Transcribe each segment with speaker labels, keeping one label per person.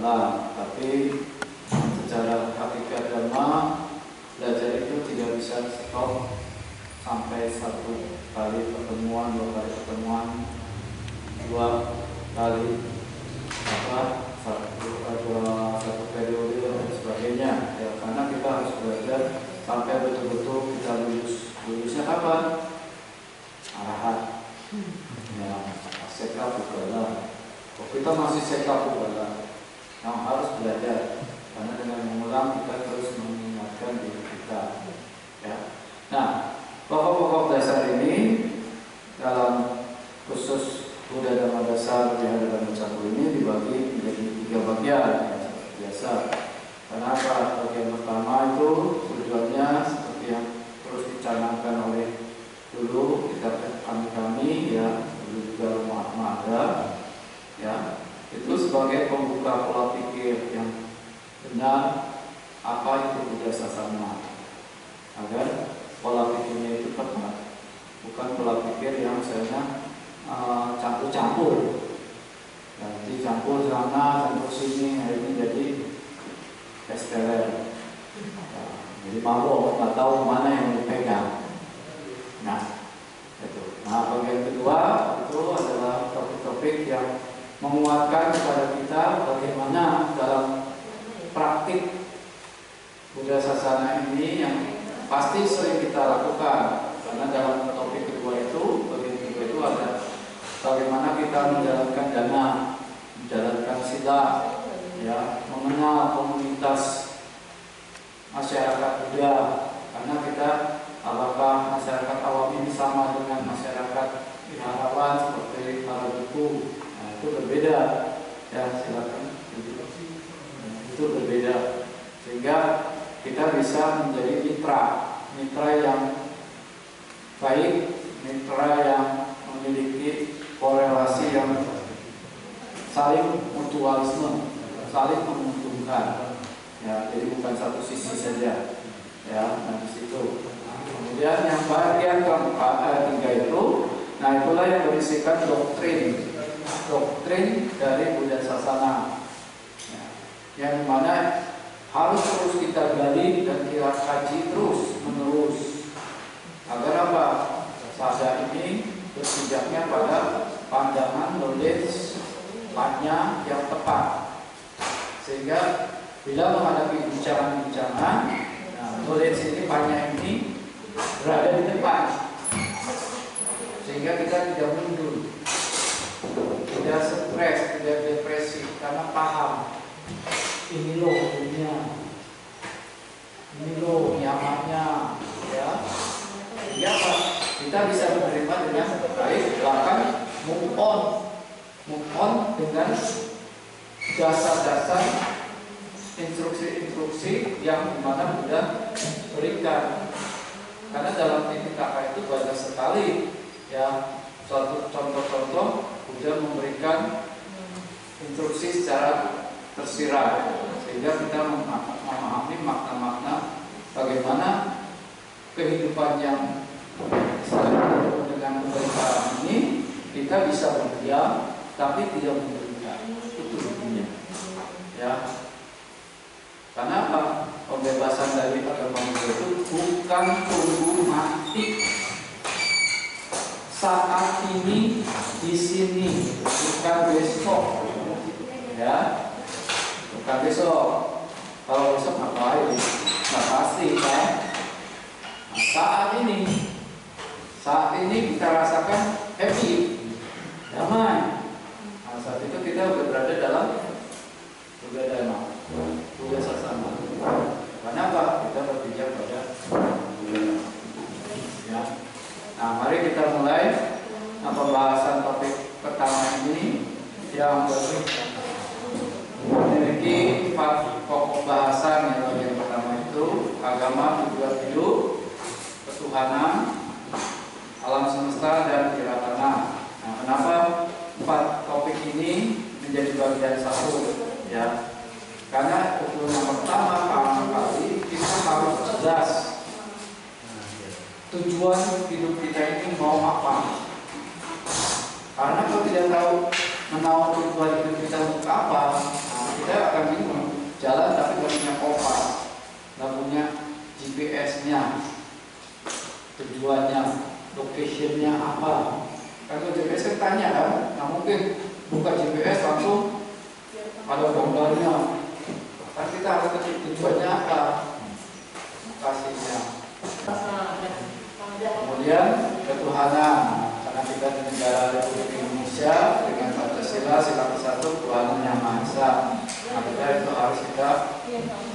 Speaker 1: dalam, tapi secara hakikat agama belajar itu tidak bisa stop sampai satu kali pertemuan, dua kali pertemuan, dua kali satu periode dan sebagainya ya, karena kita harus belajar sampai betul-betul kita lulusnya kapan? Arahat ya, sekap ubala. Kita masih sekap ubala yang harus belajar, karena dengan mengulang kita terus mengingatkan diri kita ya. Nah, pokok-pokok dasar ini dalam khusus Buddha Dhamma Dasar di hadapan Campur ini dibagi menjadi 3 bagian ya, seperti biasa. Kenapa? Bagian pertama itu tujuannya seperti yang terus dicanangkan oleh dulu kami ya, dulu juga Mahatma ada ya, itu sebagai pembuka pola pikir yang benar apa itu Buddha Sasana, agar pola pikirnya itu tepat, bukan pola pikir yang misalnya campur-campur, nanti campur sana, campur sini, ini jadi esteller, jadi mabok, nggak tahu mana yang dipegang. Nah, itu. Nah, bagian kedua itu adalah topik-topik yang menguatkan kepada kita bagaimana dalam praktik Buddha Sasana ini yang pasti sering kita lakukan, karena dalam topik kedua itu, bagian kedua itu ada bagaimana kita menjalankan dana, menjalankan sila, ya, mengenal komunitas masyarakat Buddha, karena kita apakah masyarakat awam ini sama dengan masyarakat wiharawan seperti para biku, nah, itu berbeda, ya silakan, itu berbeda, sehingga kita bisa menjadi mitra yang baik, mitra yang memiliki korelasi yang saling mutualisme, saling menguntungkan. Ya, jadi bukan satu sisi saja. Ya, nah di situ. Kemudian yang bagian keempat, tiga itu, nah itulah yang berisikan doktrin dari Buddha Sasana. Ya, yang mana harus terus kita gali dan kita kaji terus menerus. Agar apa? Sadar ini berpijaknya pada pandangan knowledge pannya yang tepat, sehingga bila menghadapi bincang-bincang, nah, knowledge ini pannya ini berada di depan, sehingga kita tidak mundur, tidak stres, tidak depresi, karena paham ini loh dunia, ini loh nyamannya, ya. Sehingga apa? Kita bisa menerima dengan baik, bahkan move on dengan dasar-dasar instruksi-instruksi yang dimana Buddha berikan. Karena dalam Tipitaka itu banyak sekali ya suatu contoh-contoh Buddha memberikan instruksi secara tersirat, sehingga kita memahami makna-makna bagaimana kehidupan yang dengan pemerintahan ini kita bisa berdiam tapi tidak menderita, itu intinya ya. Karena apa? Pembebasan dari agama itu bukan tunggu mati saat ini di sini, bukan besok ya, bukan besok. Kalau besok ngapain? Nggak pasti kan? Nah, saat ini kita rasakan happy, damai. Nah, saat itu kita sudah berada dalam Buddha Dhamma, Buddha Sasana. Karena apa? Kita berpijak pada Buddha. Ya. Nah, mari kita mulai pembahasan topik pertama ini yang memiliki 4 pokok bahasan. Yang pertama itu agama, tujuan hidup, ketuhanan, alam semesta, dan tiratana. Nah, kenapa 4 topik ini menjadi bagian satu? Ya, karena untuk yang pertama kali kita harus jelas tujuan hidup kita ini mau apa. Karena kalau tidak tahu menahu tujuan hidup kita untuk apa, nah, kita akan bingung jalan tapi nggak punya kompas, nggak punya GPS-nya, tujuannya, location-nya apa. Kalau GPS kan tanya kan, nggak mungkin buka GPS langsung ada gambarnya. Kan kita harus ketik tujuannya apa, lokasinya. Kemudian ketuhanan, karena kita di negara Republik Indonesia dengan Pancasila sila ke-1 Tuhan Yang Maha Esa. Nah, kita itu harus kita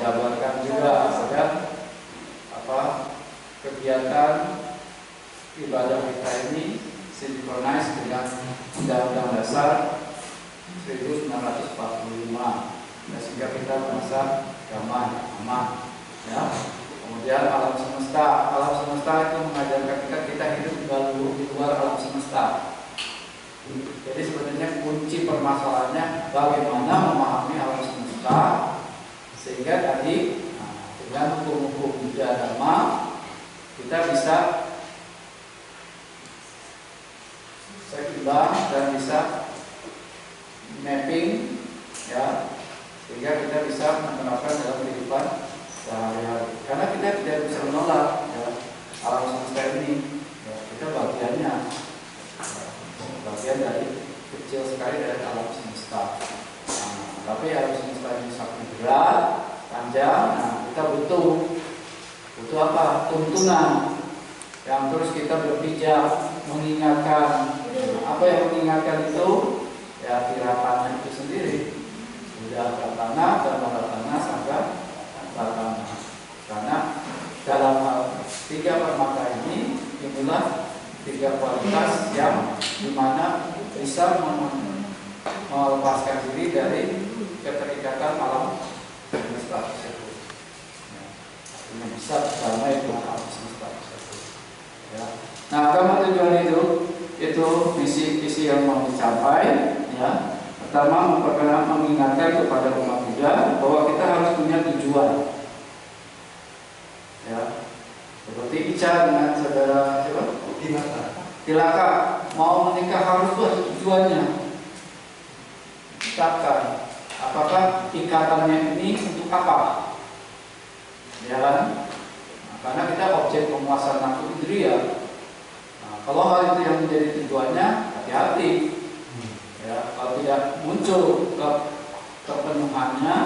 Speaker 1: jabarkan juga agar kegiatan ibadah kita ini sinkronis dengan Undang-Undang Dasar 1945, sehingga kita merasa damai, aman, ya. Kemudian alam semesta itu mengajarkan kita hidup di luar alam semesta. Jadi sebenarnya kunci permasalahannya bagaimana memahami alam semesta sehingga tadi dengan hukum-hukum Buddha Dhamma kita bisa seimbang dan bisa mapping, ya, sehingga kita bisa menerapkan dalam kehidupan sehari-hari. Karena kita tidak bisa menolak, ya, alam semesta ini, ya, kita bagian dari kecil sekali dari alam semesta. Tapi alam semesta ini sangat berat, panjang. Nah, kita butuh apa? Tuntunan yang terus kita berpijak, mengingatkan. Apa yang mengingatkan itu? Ya, tiratannya itu sendiri. Sudah Pratana, Dhamma-ratana, Sangha-ratana. Karena dalam hal 3 permata ini, inilah 3 kualitas yang dimana bisa melepaskan diri dari keterikatan alam semesta tersebut. Ini bisa berdamai dengan alam semesta tersebut. Ya. Nah, agama tujuan itu visi yang mau dicapai. Ya. Pertama, mengingatkan kepada umat Buddha bahwa kita harus punya tujuan. Ya. Seperti Ica dengan saudara siapa? Tilaka mau menikah harus buat tujuannya. Tetapkan apakah ikatannya ini untuk apa? Ya kan? Nah, karena kita objek pemuasan nafsu indria. Nah, kalau hal itu yang menjadi tujuannya, hati-hati. Ya, kalau tidak muncul kepenuhannya,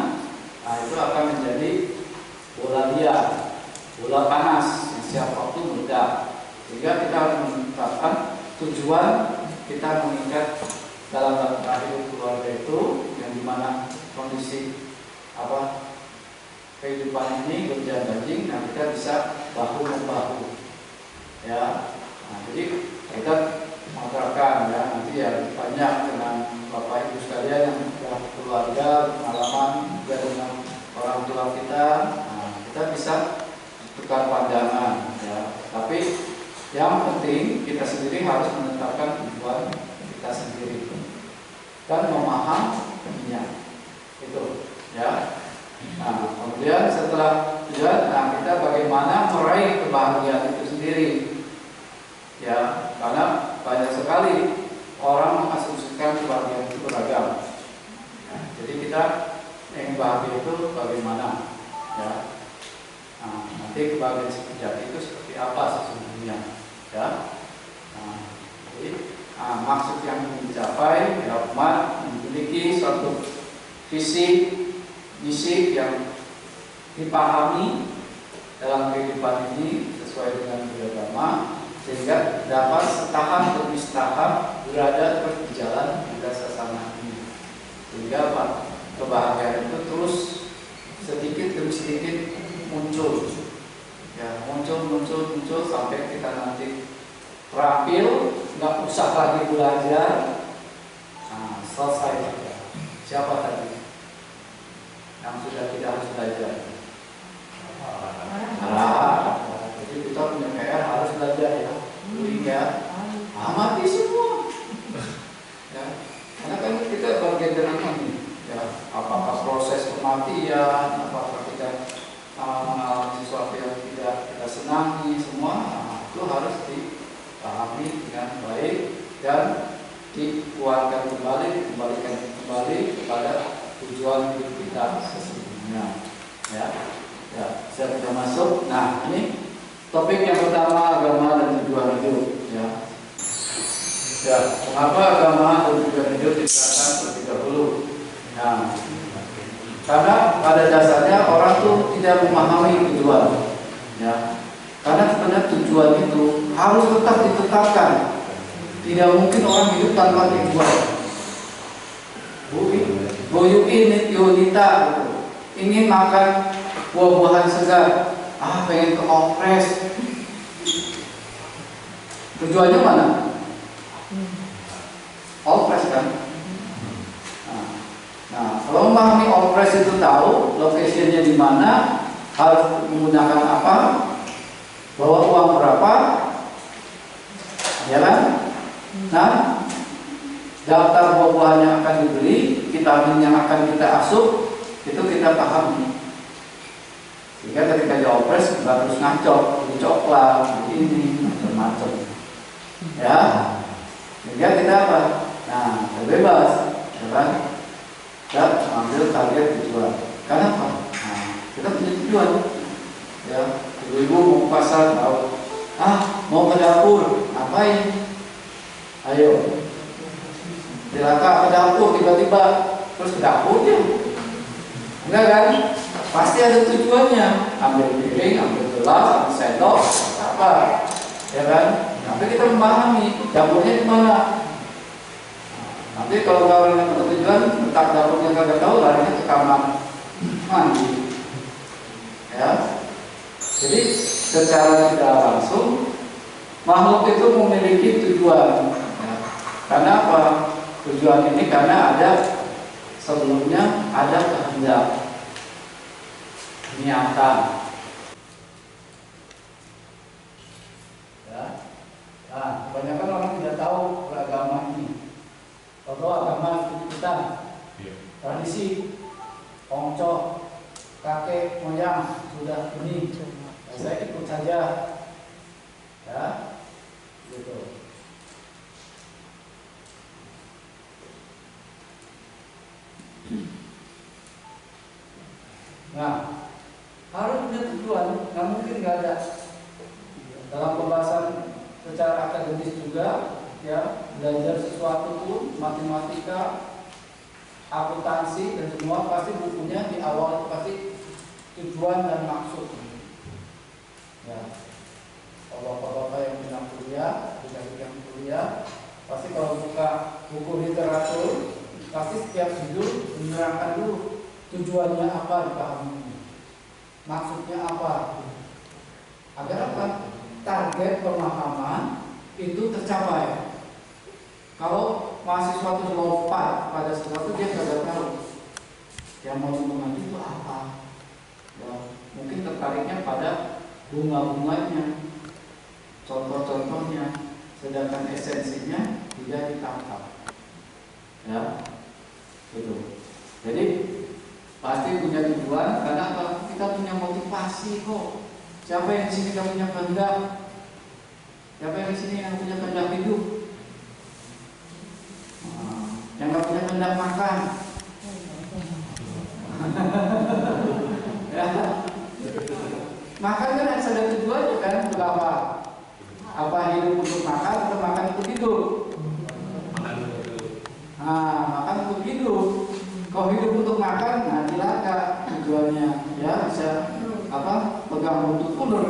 Speaker 1: nah itu akan menjadi bola liar, bola panas yang setiap waktu meledak. Sehingga kita harus menetapkan tujuan kita mengikat dalam hidup keluarga itu, yang dimana kondisi kehidupan ini berjalan-jalan, nah kita bisa bahu membahu, ya. Nah, jadi kita mengatakan, ya, nanti ya banyak dengan Bapak Ibu sekalian yang sudah keluarga, pengalaman juga dengan orang tua kita, nah, kita bisa tukar pandangan, ya. Tapi yang penting kita sendiri harus menetapkan tujuan kita sendiri dan memahaminya, itu, ya. Nah, kemudian setelah tujuan, nah kita bagaimana meraih kebahagiaan itu sendiri, ya. Karena banyak sekali orang mengasumsikan kebahagiaan itu beragam. Nah, jadi kita yang bahagia itu bagaimana, ya. Nah, nanti kebahagiaan sejati itu seperti apa sesungguhnya, ya. Nah, jadi maksud yang ingin dicapai, ya, umat memiliki suatu visi misi yang dipahami dalam kehidupan ini sesuai dengan Buddha Dhamma, sehingga dapat setahap demi setahap berada terus di jalan Buddha Sasana ini, sehingga kebahagiaan itu terus sedikit demi sedikit muncul, ya, muncul sampai kita nanti terampil, nggak usah lagi belajar, nah, selesai. Siapa tadi yang sudah tidak harus belajar? Jadi kita punya PR harus belajar, ya, hingga mati semua. Ya, karena kan kita bagian dari ini, ya, apakah proses kematian, apakah kita mengalami sesuatu yang tidak kita senangi, semua itu harus dipahami dengan baik dan dikuatkan kembali, dikembalikan kembali kepada tujuan hidup kita sesungguhnya. Ya, saya sudah masuk. Nah, ini topik yang pertama, agama dan tujuan hidup. Ya, mengapa agama dan tujuan hidup diterapkan terlebih dahulu? Nah, karena pada dasarnya orang tuh tidak memahami tujuan. Ya, karena sebenarnya tujuan itu harus tetap ditetapkan. Tidak mungkin orang hidup tanpa tujuan. Bu Yunita ingin makan buah-buahan segar, pengen ke Opres. Tujuannya mana? Opres kan? Nah, kalau memahami Opres itu tahu lokasinya di mana, harus menggunakan apa, bawa uang berapa, ya kan? Nah, daftar buah-buahan yang akan dibeli, vitamin yang akan kita asup, itu kita pahami. Sehingga ketika di Opres nggak harus ngacok, beli coklat, beli ini, macam-macam. Ya, sehingga kita apa? Nah, bebas, ya kan? Dan mengambil target tujuan. Karena apa? Nah, kita punya tujuan. Ya, ibu-ibu mau ke pasar, tahu? Mau ke dapur, ngapain? Ayo, silakan ke dapur, tiba-tiba terus ke dapur dia. Enggak kan? Pasti ada tujuannya. Ambil piring, ambil gelas, ambil sendok, apa? Ya kan? Tapi kita memahami dapurnya di mana. Nanti kalau orang yang bertujuan letak dapurnya kagak tahu, larinya ke kamar mandi. Ya. Jadi secara tidak langsung makhluk itu memiliki tujuan. Ya. Karena apa? Tujuan ini karena ada sebelumnya ada kehendak, niatan. Ya. Nah, kebanyakan orang tidak tahu beragama ini. Kalau agama kita tradisi, ongco, kakek moyang sudah ini, saya ikut saja, ya, gitu. Nah, harus punya tujuan, nggak mungkin nggak ada. Dalam pembahasan secara akademis juga, ya, belajar sesuatu pun, matematika, akuntansi dan semua pasti bukunya di awal itu pasti tujuan dan maksud. Ya, kalau bapak yang punya kuliah, yang kuliah, pasti kalau buka buku literatur, pasti setiap judul menerangkan dulu tujuannya apa, dipahami, maksudnya apa, agar apa? Target pemahaman itu tercapai. Kalau mahasiswa itu lompat pada sesuatu, dia tidak tahu yang mau mengaji itu apa. Ya, mungkin tertariknya pada bunga-bunganya, contoh-contohnya, sedangkan esensinya tidak ditangkap. Ya, gitu. Jadi pasti punya tujuan karena apa? Kita punya motivasi kok. Siapa yang di sini yang punya kehendak? Siapa yang di sini yang punya kehendak hidup? Yang nggak punya kehendak makan. Ya. Makan kan harus ada tujuannya kan? Untuk apa? Apa hidup untuk makan atau makan untuk hidup? Makan untuk hidup. Kalau hidup untuk makan, nah cilaka tujuannya. Ya, bisa apa? Pegang buntut ular.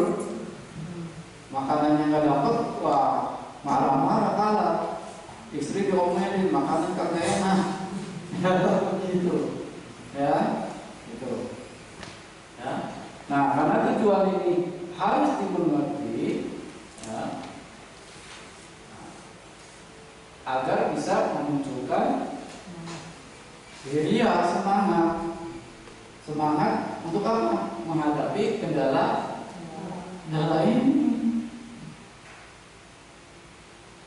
Speaker 1: Makanannya nggak dapat, wah marah-marah kalah. Istri diomelin, makanan kagak enak. Gitu. Ya, gitu. Ya. Nah, karena tujuan ini harus dimengerti, ya, agar bisa memunculkan ria, semangat untuk apa? Menghadapi kendala ini.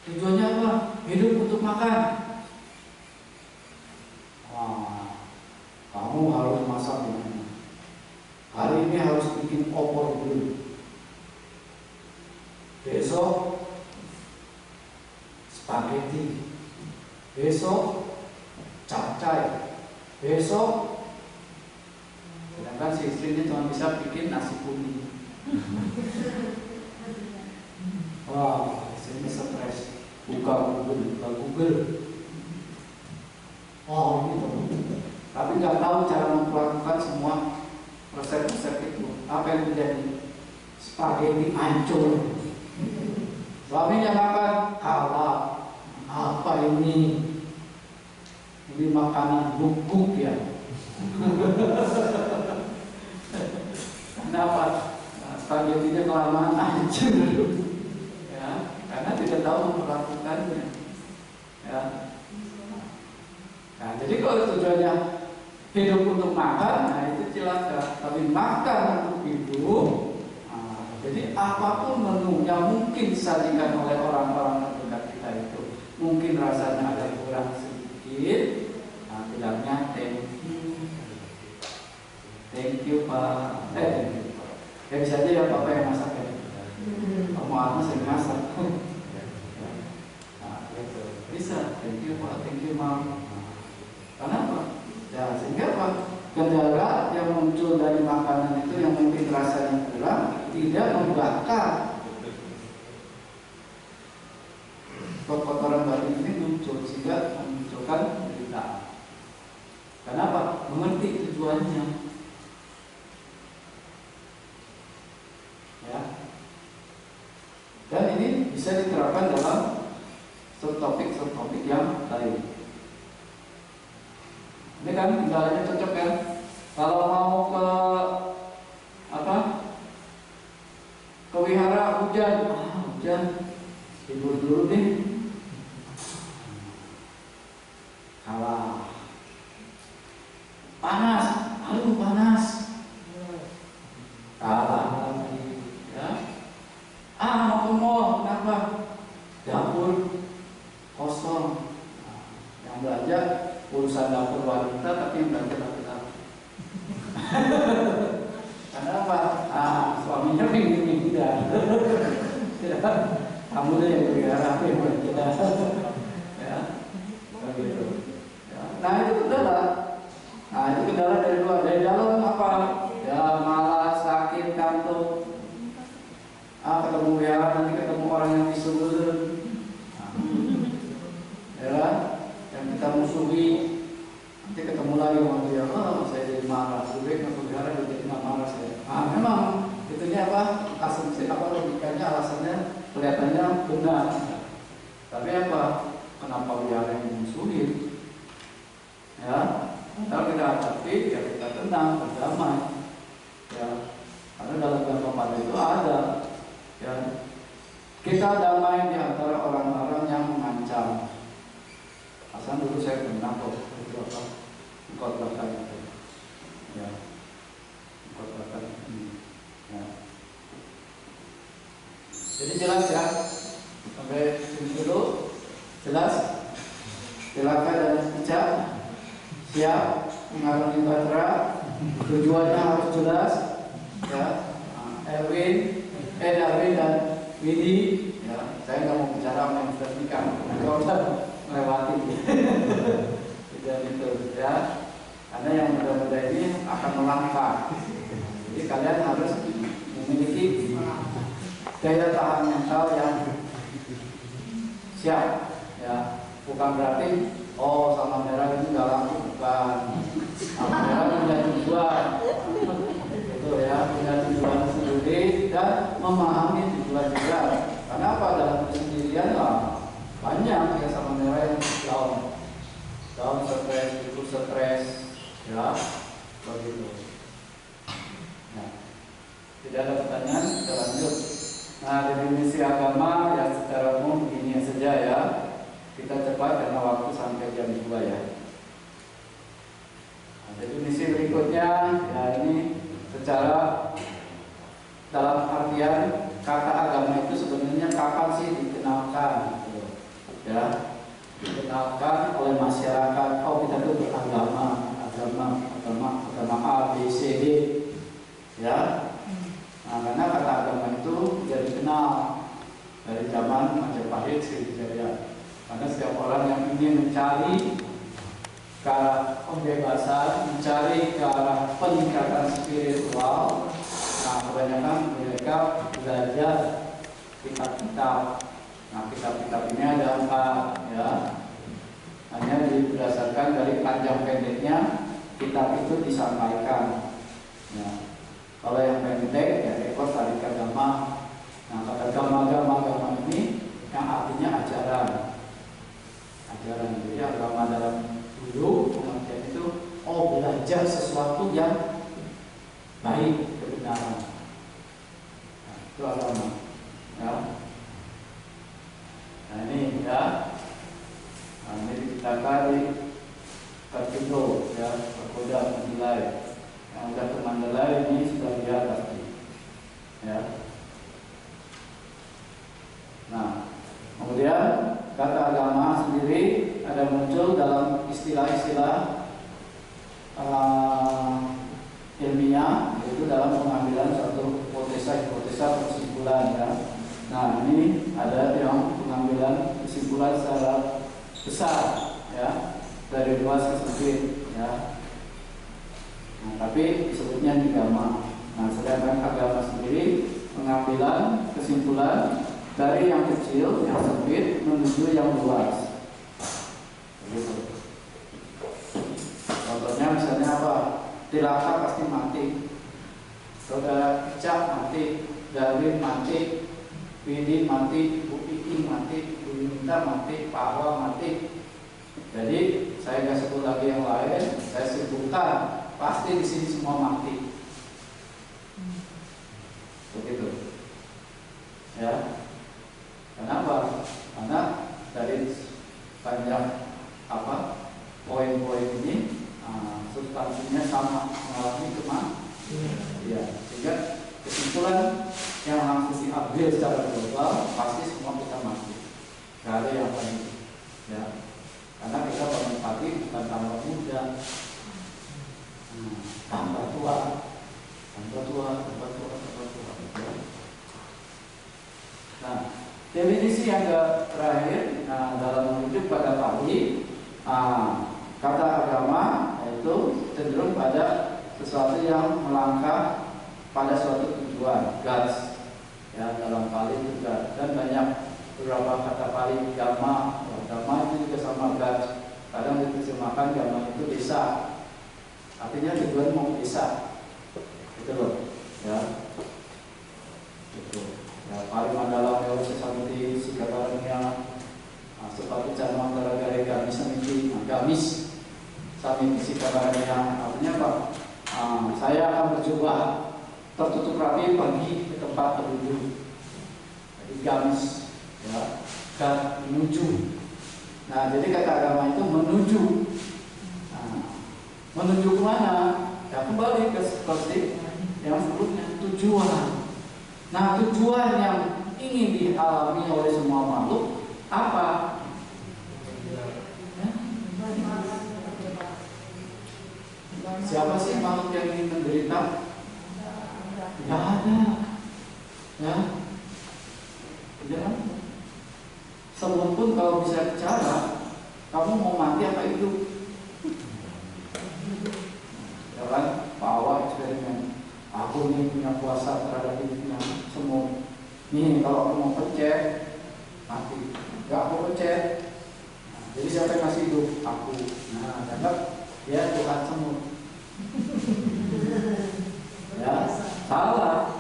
Speaker 1: Tujuannya apa? Hidup untuk makan. Kamu harus masak ini. Hari ini harus bikin opor dulu. Besok spaghetti. Besok capcay. besok, sedangkan si istrinya cuma bisa bikin nasi kuning. Wah, istrinya stres, buka Google. Oh gitu. Tapi nggak tahu cara melakukan semua resep-resep itu. Apa yang terjadi? Spaghetti hancur. Suaminya makan, kalah. Apa ini? Ini makanan bungkuk ya. Kenapa? Spagettinya kelamaan hancur. Ya, karena tidak tahu memperlakukannya. Ya. Nah, jadi kalau tujuannya hidup untuk makan, nah itu cilaka. Tapi makan untuk hidup, nah, jadi apapun menu yang mungkin disajikan oleh orang-orang terdekat kita itu, mungkin rasanya ada kurang sedikit, nah bilangnya thank you Pak, ya bisa aja ya Bapak yang masak ya, kamu Agnes yang masak, nah gitu, bisa, thank you Pak, thank you Ma'am. Kenapa? Ya sehingga apa? Kendala yang muncul dari makanan itu yang mungkin rasanya kurang tidak membakar kotoran batin ini muncul sehingga memunculkan penderitaan. Kenapa? Mengerti tujuannya. Ya. Dan ini bisa diterapkan dalam subtopik yang lain. Ini kan kendalanya cocok kan? Kalau mau ke ke wihara hujan, tidur dulu deh. Kalah. Panas, panas. Kalah lagi, ya. Mau ke mall, kenapa? Dapur kosong. Nah, yang belanja urusan dapur wanita, tapi yang belanja laki-laki. Kenapa? Suaminya pengen tidak. Kamu deh yang berharap yang kita. Ya, begitu. Ya. Nah itu kendala. Nah itu kendala dari luar. Dari dalam apa? Ya malas, sakit, kantuk. Ketemu ya, nanti ketemu orang yang disuruh. Ya, yang kita musuhi. Nanti ketemu lagi sama dia, saya jadi marah. Sulit masuk wihara jadi nggak marah saya. Memang itunya apa? Asumsi apa logikanya, alasannya kelihatannya benar. Tapi apa? Kenapa wihara yang dimusuhi? Ya, kalau kita hadapi, ya kita tenang, berdamai. Ya, karena dalam agama pada itu ada. Ya, kita damai di antara orang-orang yang mengancam. Asal dulu saya pernah kok itu apa? Khotbahkan itu. Ya. Khotbahkan ini. Ya. Jadi jelas ya. Sampai sini dulu. Jelas? Silakan dan bijak. Siap mengarungi batra. Tujuannya harus jelas. Ya. Darwin dan Widi. Ya. Saya nggak mau bicara sama yang sudah nikah. Melewati tidak itu ya, karena yang muda-muda ini akan melangkah. Jadi kalian harus memiliki daya tahan mental yang siap ya, bukan berarti sama merah ini nggak laku, bukan. Sama merah punya tujuan itu ya, punya tujuan sendiri dan memahami tujuan juga. Karena apa? Dalam kesendirian lah banyak ya sama merah yang down stres, itu stres, ya begitu. Nah, tidak ada pertanyaan, kita lanjut. Nah, definisi agama ya secara umum begini saja ya. Kita cepat karena waktu sampai jam 2 ya. Nah, definisi berikutnya ya ini secara dalam artian kata agama itu sebenarnya kapan sih dikenalkan? Ya, dikenalkan oleh masyarakat. Kita itu beragama A, B, C, D. Ya. Nah, karena kata agama itu sudah dikenal dari zaman Majapahit, Sriwijaya. Karena setiap orang yang ingin mencari ke arah pembebasan, mencari ke arah peningkatan spiritual. Nah, kebanyakan mereka belajar kitab-kitab. Nah, kitab-kitab ini ada 4 ya. Hanya berdasarkan dari panjang pendeknya kitab itu disampaikan. Ya. Kalau yang pendek ya ekor tadi agama. Nah, kata agama ini yang artinya ajaran. Jadi agama dalam dulu pengertian itu belajar sesuatu yang baik, kebenaran. Nah, itu agama. Ya. Nah ini ya. Nah, ini kita kali Kartindo ya, Pagoda Mandalay. Yang udah ke Mandalay ini sudah lihat pasti. Ya. Nah, kemudian kata agama sendiri ada muncul dalam istilah-istilah ilmiah, yaitu dalam pengambilan suatu hipotesa kesimpulan ya. Nah, ini ada yang pengambilan kesimpulan secara besar ya, dari luas ke sempit ya. Nah, tapi disebutnya agama. Nah, sedangkan agama sendiri pengambilan kesimpulan dari yang kecil, yang sempit menuju yang luas. Begitu. Contohnya misalnya apa? Tilaka pasti mati, saudara Ica mati, Darwin mati, Widi mati, Bu Iki mati, Bu Minta mati, Pak Awa mati. Jadi saya nggak sebut lagi yang lain, saya sebutkan pasti di sini semua mati. Begitu. Ya. Kenapa? Karena dari panjang poin-poin ini substansinya sama, mengalami kematian. Ya, sehingga kesimpulan yang langsung diambil secara global pasti semua kita mati. Gak ada yang lain. Ya, karena kita bangun pagi bukan tambah muda, tambah tua. Ya. Nah, definisi yang terakhir, dalam merujuk pada tadi, kata agama itu cenderung pada sesuatu yang melangkah pada suatu tujuan, goals ya, dalam Pali juga, dan banyak beberapa kata Pali agama itu juga sama goals. Kadang diterjemahkan agama itu desa, artinya tujuan mau desa, gitu loh ya. Gitu. Ya, Pali Mandala Meosi Samiti Sikataranya seperti Canwa Taragare Gamis Samiti Gamis Samiti Sikataranya, artinya apa? Saya akan berjubah tertutup rapi pergi ke tempat tertuju. Jadi gamis ya, dan menuju. Nah, jadi kata agama itu menuju. Menuju ke mana? Ya kembali ke seperti yang sebelumnya, tujuan. Nah, tujuan yang ingin dialami oleh semua makhluk apa? Siapa sih makhluk yang ingin menderita? Tidak ada. Ya. Jangan. Sebelum pun kalau bisa bicara, kamu mau mati apa hidup? Ya kan? Bawa eksperimen. Aku ini punya kuasa terhadap hidupnya semua. Nih kalau aku mau pencet, mati. Gak aku pencet. Jadi siapa yang masih hidup? Aku. Nah, anggap dia Tuhan semua. Ya, salah.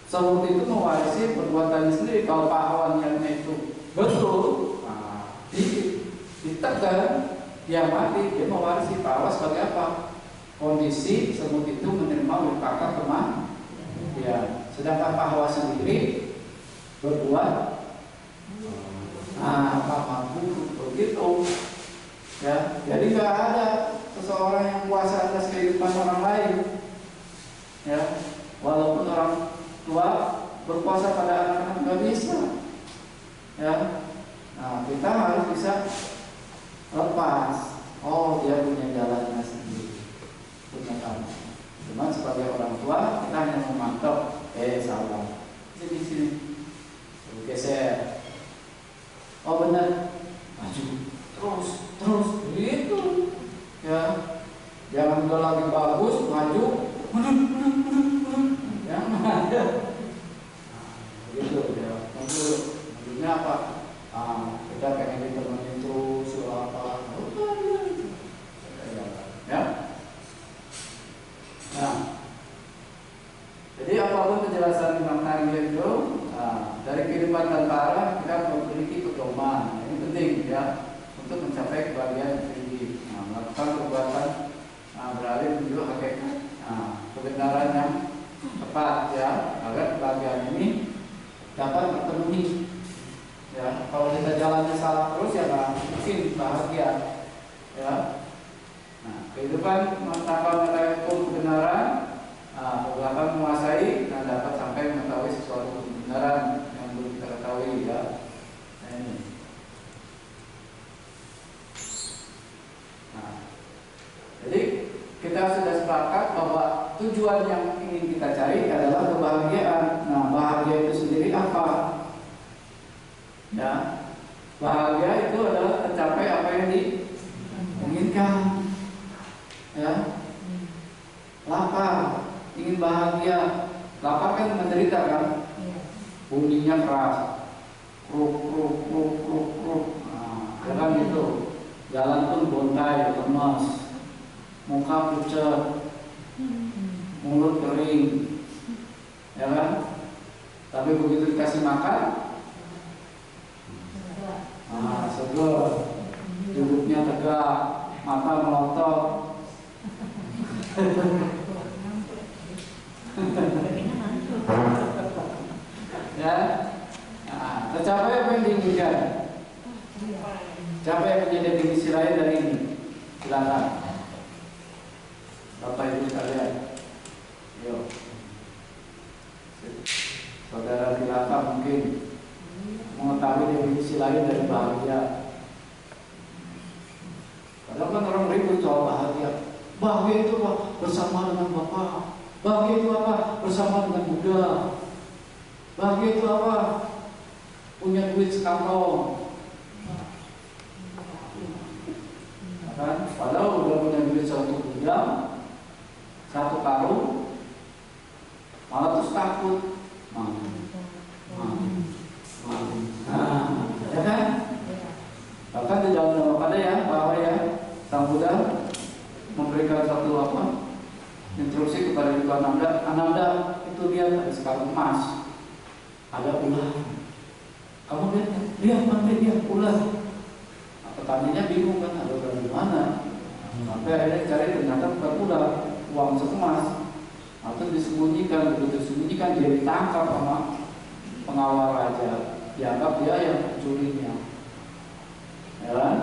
Speaker 1: Semut itu mewarisi perbuatannya sendiri. Kalau pahlawannya itu betul, ditekan, dia mati, dia mewarisi. Pahlawan sebagai apa? Kondisi semut itu menerima merupakan kematian. Sedangkan pahlawan sendiri berbuat apa mampu begitu. Ya, jadi nggak ada seseorang yang kuasa atas kehidupan orang lain. Ya, walaupun orang tua berkuasa pada anak-anak nggak bisa. Ya, nah kita harus bisa lepas. Oh, dia punya jalannya sendiri, punya kamu. Cuma sebagai orang tua kita hanya memantau. Salah. Sini, geser. Oh benar, maju, terus, gitu. kehidupan tanpa mengetahui hukum kebenaran, kegelapan menguasai, dan dapat sampai mengetahui sesuatu kebenaran yang belum kita ketahui ya. Nah, ini. Nah, jadi kita sudah sepakat bahwa tujuan yang ingin kita cari adalah kebahagiaan. Nah, bahagia itu sendiri apa? Ya, bahagia itu adalah tercapai apa yang diinginkan. Ya, lapar, ingin bahagia. Lapar kan menderita kan? Bunyinya keras, kruk kruk kruk kruk kruk. Nah, ya kan gitu. Jalan pun bontai, lemas, muka pucat, mulut kering, ya kan? Tapi begitu dikasih makan, seger, duduknya tegak, mata melotot. Ya, tercapai apa yang diinginkan. Siapa yang menjadi definisi lain dari ini? Silakan, Bapak Ibu sekalian. Yo, saudara Dilata mungkin mengetahui definisi lain dari bahagia. Padahal kan orang ribut soal bahagia. Bahagia itu apa? Bersama dengan Bapak. Bahagia itu apa? Bersama dengan Buddha. Bahagia itu apa? Punya duit sekantong. Kan? Padahal udah punya duit 1 gudang, 1 karung, malah terus takut. Ya kan? Bahkan di dalam ada ya bahwa ya Sang Buddha memberikan satu instruksi kepada Yuka Ananda, itu dia ada sekarang emas, ada ular. Kamu lihat nanti dia ular. Petaninya bingung kan, ada ular di mana? Sampai akhirnya cari, ternyata bukan ular, uang sekemas. Atau disembunyikan, begitu disembunyikan dia ditangkap sama pengawal raja. Dianggap dia yang mencurinya. Ya kan?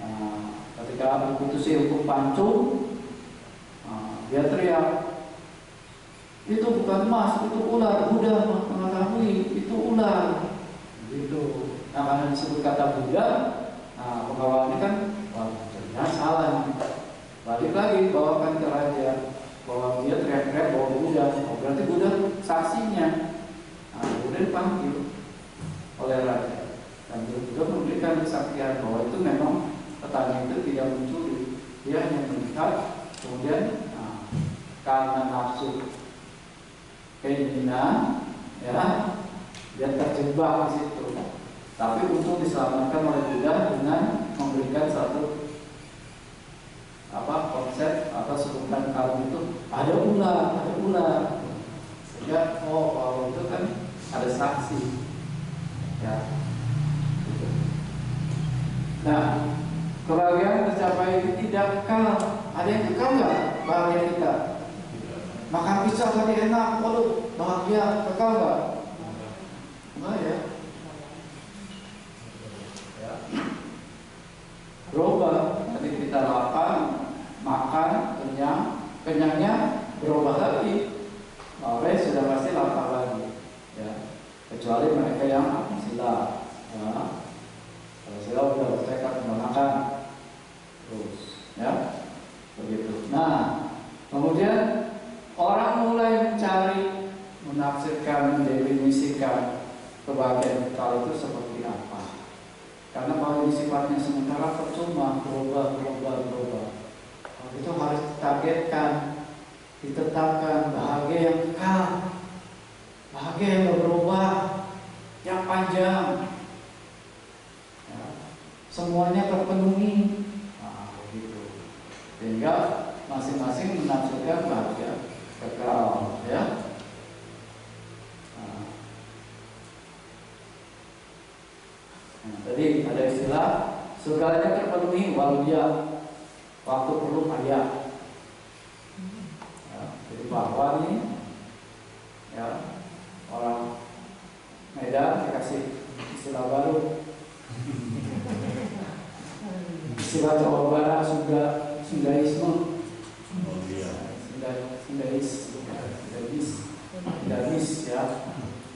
Speaker 1: Nah, ketika diputusi hukum pancung, dia teriak, itu bukan emas, itu ular. Buddha mengetahui itu ular. Gitu. Nah, karena disebut kata Buddha, pengawal ini kan, wah, ternyata salah. Balik lagi bawakan ke raja, bahwa dia teriak-teriak bahwa Buddha. Oh, berarti Buddha saksinya. Buddha dipanggil oleh raja, dan Buddha memberikan kesaksian bahwa itu memang petani itu tidak mencuri, dia hanya melihat, kemudian karena nafsu keinginan, ya, dia terjebak di situ. Tapi untuk diselamatkan oleh Buddha dengan memberikan satu konsep atau sebutan kalung itu ada ular. Sehingga kalau itu kan ada saksi, ya. Nah, kebahagiaan tercapai itu tidak kekal. Ada yang kekal nggak bahagia kita? Makan pizza tadi enak, waduh bahagia, kekal nggak? Enggak ya. Berubah. Tadi kita lapar, makan, kenyangnya berubah lagi. Sudah pasti lapar lagi, ya. Kecuali mereka yang sila, ya. Kalau sila sudah mereka makan terus, ya, begitu. Nah, kemudian orang mulai mencari, menafsirkan, mendefinisikan kebahagiaan kekal itu seperti apa. Karena kalau ini sifatnya sementara, percuma, berubah. Itu harus ditargetkan, ditetapkan bahagia yang kekal, bahagia yang berubah, yang panjang, ya, semuanya terpenuhi. Nah, begitu. Sehingga masing-masing menafsirkan bahagia kekal, ya. Tadi ada istilah segalanya terpenuhi waluya, waktu perlu ayah. Ya, jadi bahwa nih, ya, orang Medan dikasih istilah baru, istilah Jawa Barat Sindaisme,
Speaker 2: Oh iya.
Speaker 1: Sindais ya,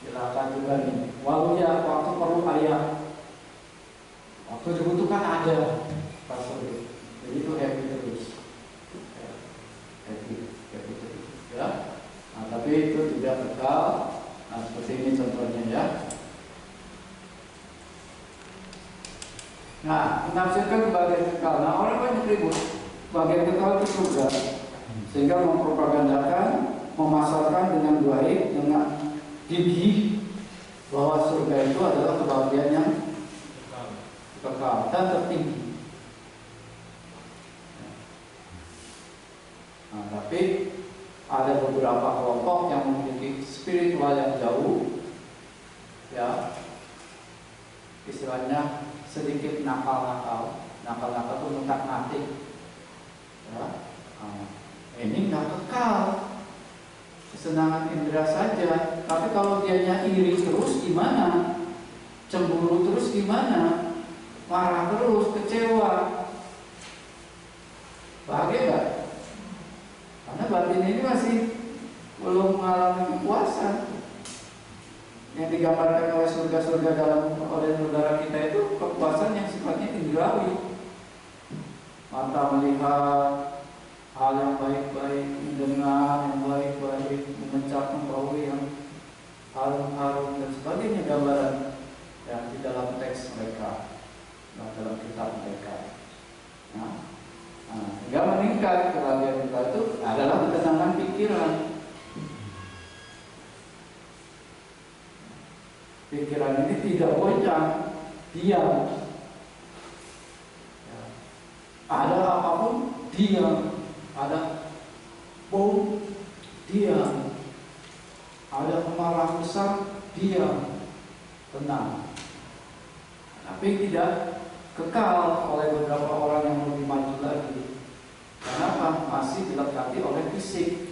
Speaker 1: silakan juga nih. Waluya, waktu perlu ayah, waktu dibutuhkan ada, pastor. Jadi itu happy terus, happy terus, ya. Nah, tapi itu tidak kekal. Nah, seperti ini contohnya ya. Nah, menafsirkan bagian kekal. Nah, orang banyak ribut. Bagian kekal itu surga, sehingga mempropagandakan, memasarkan dengan baik, dengan gigih bahwa surga itu adalah kebahagiaan yang kekal dan tertinggi. Nah, tapi ada beberapa kelompok yang memiliki spiritual yang jauh, ya, istilahnya sedikit nakal itu ngutak-ngatik, ya. Nah, ini nggak kekal, kesenangan indera saja. Tapi kalau dianya iri terus gimana? Cemburu terus gimana? Marah terus, kecewa, bahagia nggak? Karena batin ini masih belum mengalami kepuasan. Yang digambarkan oleh surga-surga oleh saudara kita itu kepuasan yang sifatnya indrawi. Mata melihat hal yang baik-baik, mendengar yang baik-baik, mencap membaui yang harum-harum dan sebagainya, gambaran yang di dalam teks mereka, dalam kitab mereka. Nah, hingga meningkat kebahagiaan kita itu adalah ketenangan pikiran. Pikiran ini tidak goncang, diam. Ya. Ada apapun, diam. Ada bom, diam. Ada kemarahan besar, diam. Tenang. Tapi tidak kekal oleh beberapa orang yang lebih maju lagi. Kenapa? Masih dilekati oleh fisik.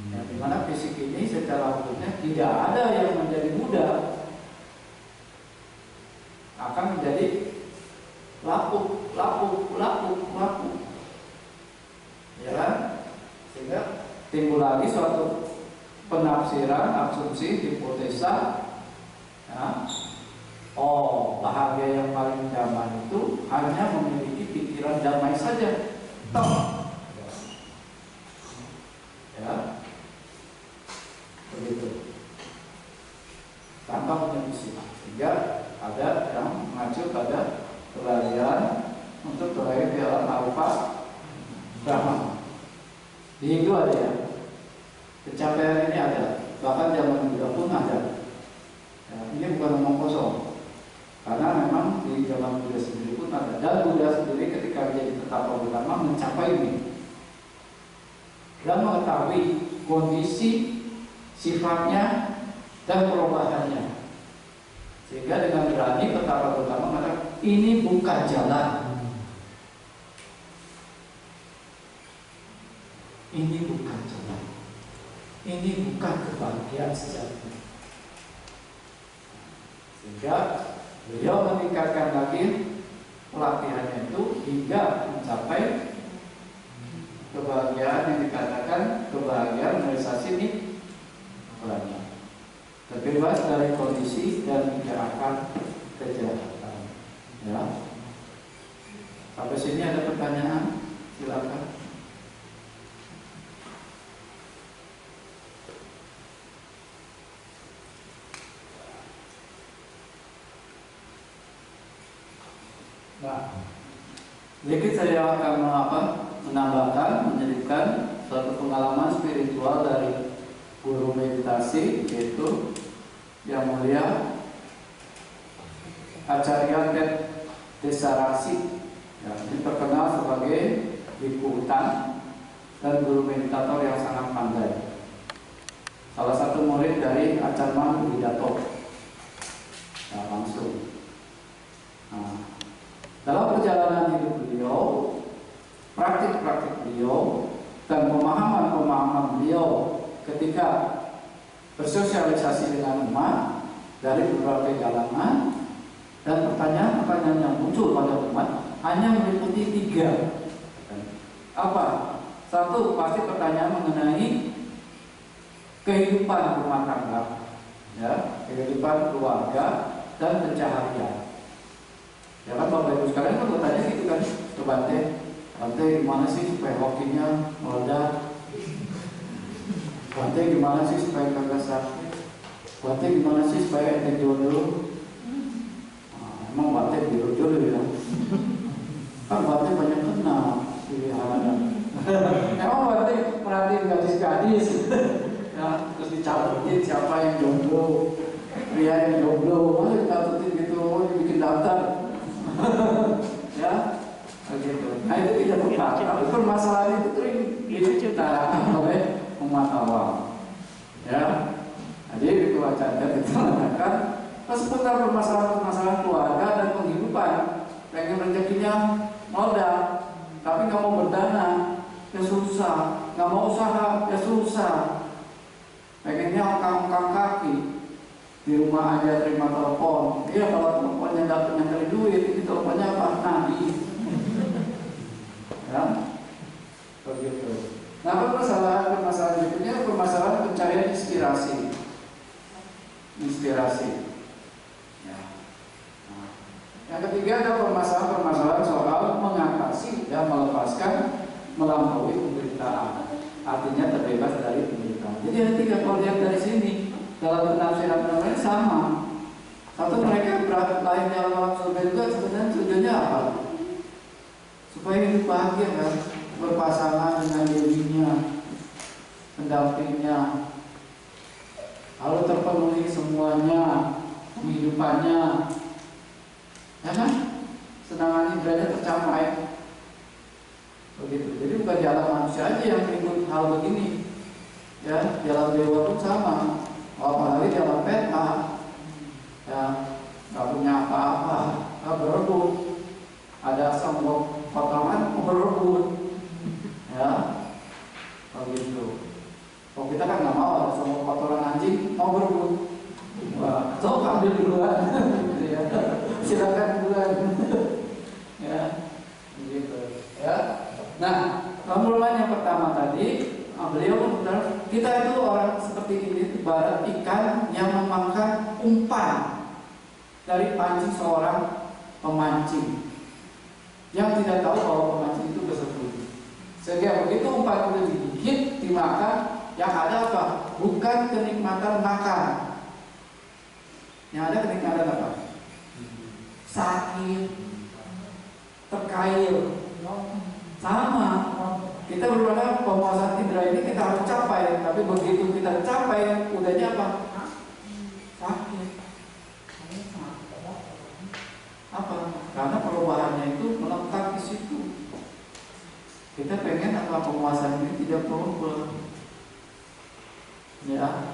Speaker 1: Yang dimana fisik ini secara hukumnya tidak ada yang menjadi muda, akan menjadi lapuk, ya kan? Sehingga timbul lagi suatu penafsiran, asumsi, hipotesa, ya. Oh, bahagia yang paling damai itu hanya memiliki pikiran damai saja, toh, ya, begitu, tanpa menyebut. Sehingga ada yang mengacu pada kebahagiaan untuk berada di alam arupa Brahma. Di Hindu ada ya, pencapaian ini ada, bahkan zaman Buddha pun ada. Ya, ini bukan omong kosong, karena memang di zaman Buddha sendiri pun ada. Dan Buddha sendiri ketika menjadi Tetapa Gautama mencapai ini dan mengetahui kondisi, sifatnya, dan perubahannya. Sehingga dengan berani Tetapa Gautama mengatakan ini bukan jalan, ini bukan jalan, ini bukan kebahagiaan sejati. Sehingga beliau meningkatkan lagi pelatihannya itu hingga mencapai kebahagiaan yang dikatakan kebahagiaan realisasi ini banyak. Terbebas dari kondisi dan tidak akan kejahatan. Ya. Sampai sini ada pertanyaan? Silakan. Nah, sedikit saya akan menambahkan, menyelipkan suatu pengalaman spiritual dari guru meditasi, yaitu Yang Mulia Acarya Tet Desarasi, ya, ini terkenal sebagai biku hutan dan guru meditator yang sangat pandai. Salah satu murid dari Acharya Widato, ya, langsung. Nah, dalam perjalanan hidup beliau, praktik-praktik beliau, dan pemahaman-pemahaman beliau ketika bersosialisasi dengan umat dari berbagai kalangan, dan pertanyaan-pertanyaan yang muncul pada umat hanya meliputi 3. Apa? Satu, pasti pertanyaan mengenai kehidupan rumah tangga, ya, kehidupan keluarga dan pencaharian. Ya kan Bapak Ibu sekalian kan bertanya gitu kan, ke Bante gimana sih supaya hokinya meledak? Bante gimana sih supaya kagak sakit? Bante gimana sih supaya ente jodoh? Emang Bante jodoh ya? Kan Bante banyak kenal pilihan. Emang Bante perhatiin gadis-gadis, ya, terus dicabutin siapa yang jomblo, pria yang jomblo, masa dicatutin gitu, dibikin daftar. Ya, begitu. Nah itu tidak tepat. Tapi permasalahan itu diciptakan oleh umat awam. Ya, jadi itu wacana kita mengatakan seputar permasalahan keluarga dan penghidupan. Pengen rezekinya modal, tapi nggak mau berdana, ya susah. Nggak mau usaha, ya susah. Pengennya ongkang-ongkang kaki. Di rumah aja terima telepon. Iya, kalau teleponnya nggak nyari duit, itu teleponnya apa? Nabi. Ya, begitu. Nah, permasalahan berikutnya permasalahan pencarian inspirasi. Ya. Nah, yang ketiga ada permasalahan soal mengatasi dan melepaskan melampaui penderitaan. Artinya terbebas dari penderitaan. Jadi ada tiga, kalau lihat dari sini. Dalam penafsiran mereka sama. Satu, mereka lain dalam alam surga juga sebenarnya tujuannya apa? Supaya hidup bahagia kan, berpasangan dengan dirinya, pendampingnya, lalu terpenuhi semuanya kehidupannya, ya kan? Senangan ibadah tercapai. Begitu. Jadi bukan di alam manusia aja yang ikut hal begini, ya, di alam dewa pun sama. Apalagi dalam peta, ya, nggak punya apa-apa, nggak berebut, ada semua potongan berebut, ya, begitu. Kalau kita kan nggak mau ada semua kotoran anjing mau berebut, wah, so ambil duluan, ya, silakan duluan, ya, begitu, ya. Nah, mulai yang pertama tadi. Beliau benar, kita itu orang seperti ini ibarat ikan yang memakan umpan dari pancing seorang pemancing yang tidak tahu bahwa pemancing itu bersembunyi. Sehingga begitu umpan itu digigit, dimakan, yang ada apa? Bukan kenikmatan makan. Yang ada kenikmatan apa? Sakit, terkail, sama. Kita berpada penguasaan indera ini kita harus capai, tapi begitu kita capai, udahnya apa? Sakit. Apa? Karena perubahannya itu melekat di situ. Kita pengen apa penguasaan ini tidak berubah. Ya.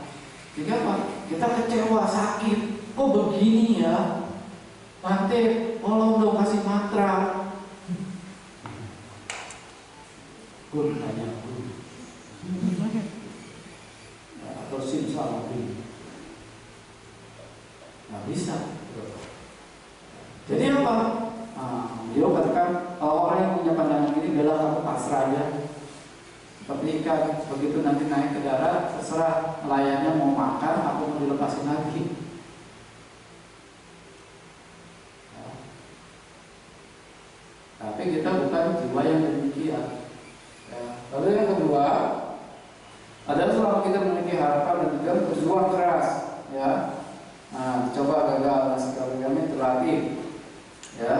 Speaker 1: Jadi apa? Kita kecewa, sakit. Kok begini ya? Bante, tolong dong kasih mantra. Kun tanya kun, ya, atau simsalabim, nggak bisa. Jadi apa? Dia katakan orang yang punya pandangan ini bela kamu pasrah aja, seperti ikan, begitu nanti naik ke darat, terserah nelayannya mau makan atau mau dilepasin lagi. Ya. Tapi kita bukan jiwa yang demikian. Lalu yang kedua adalah selama kita memiliki harapan dan juga berjuang keras, ya. Nah, coba gagal, nah sekali kami terlatih, ya.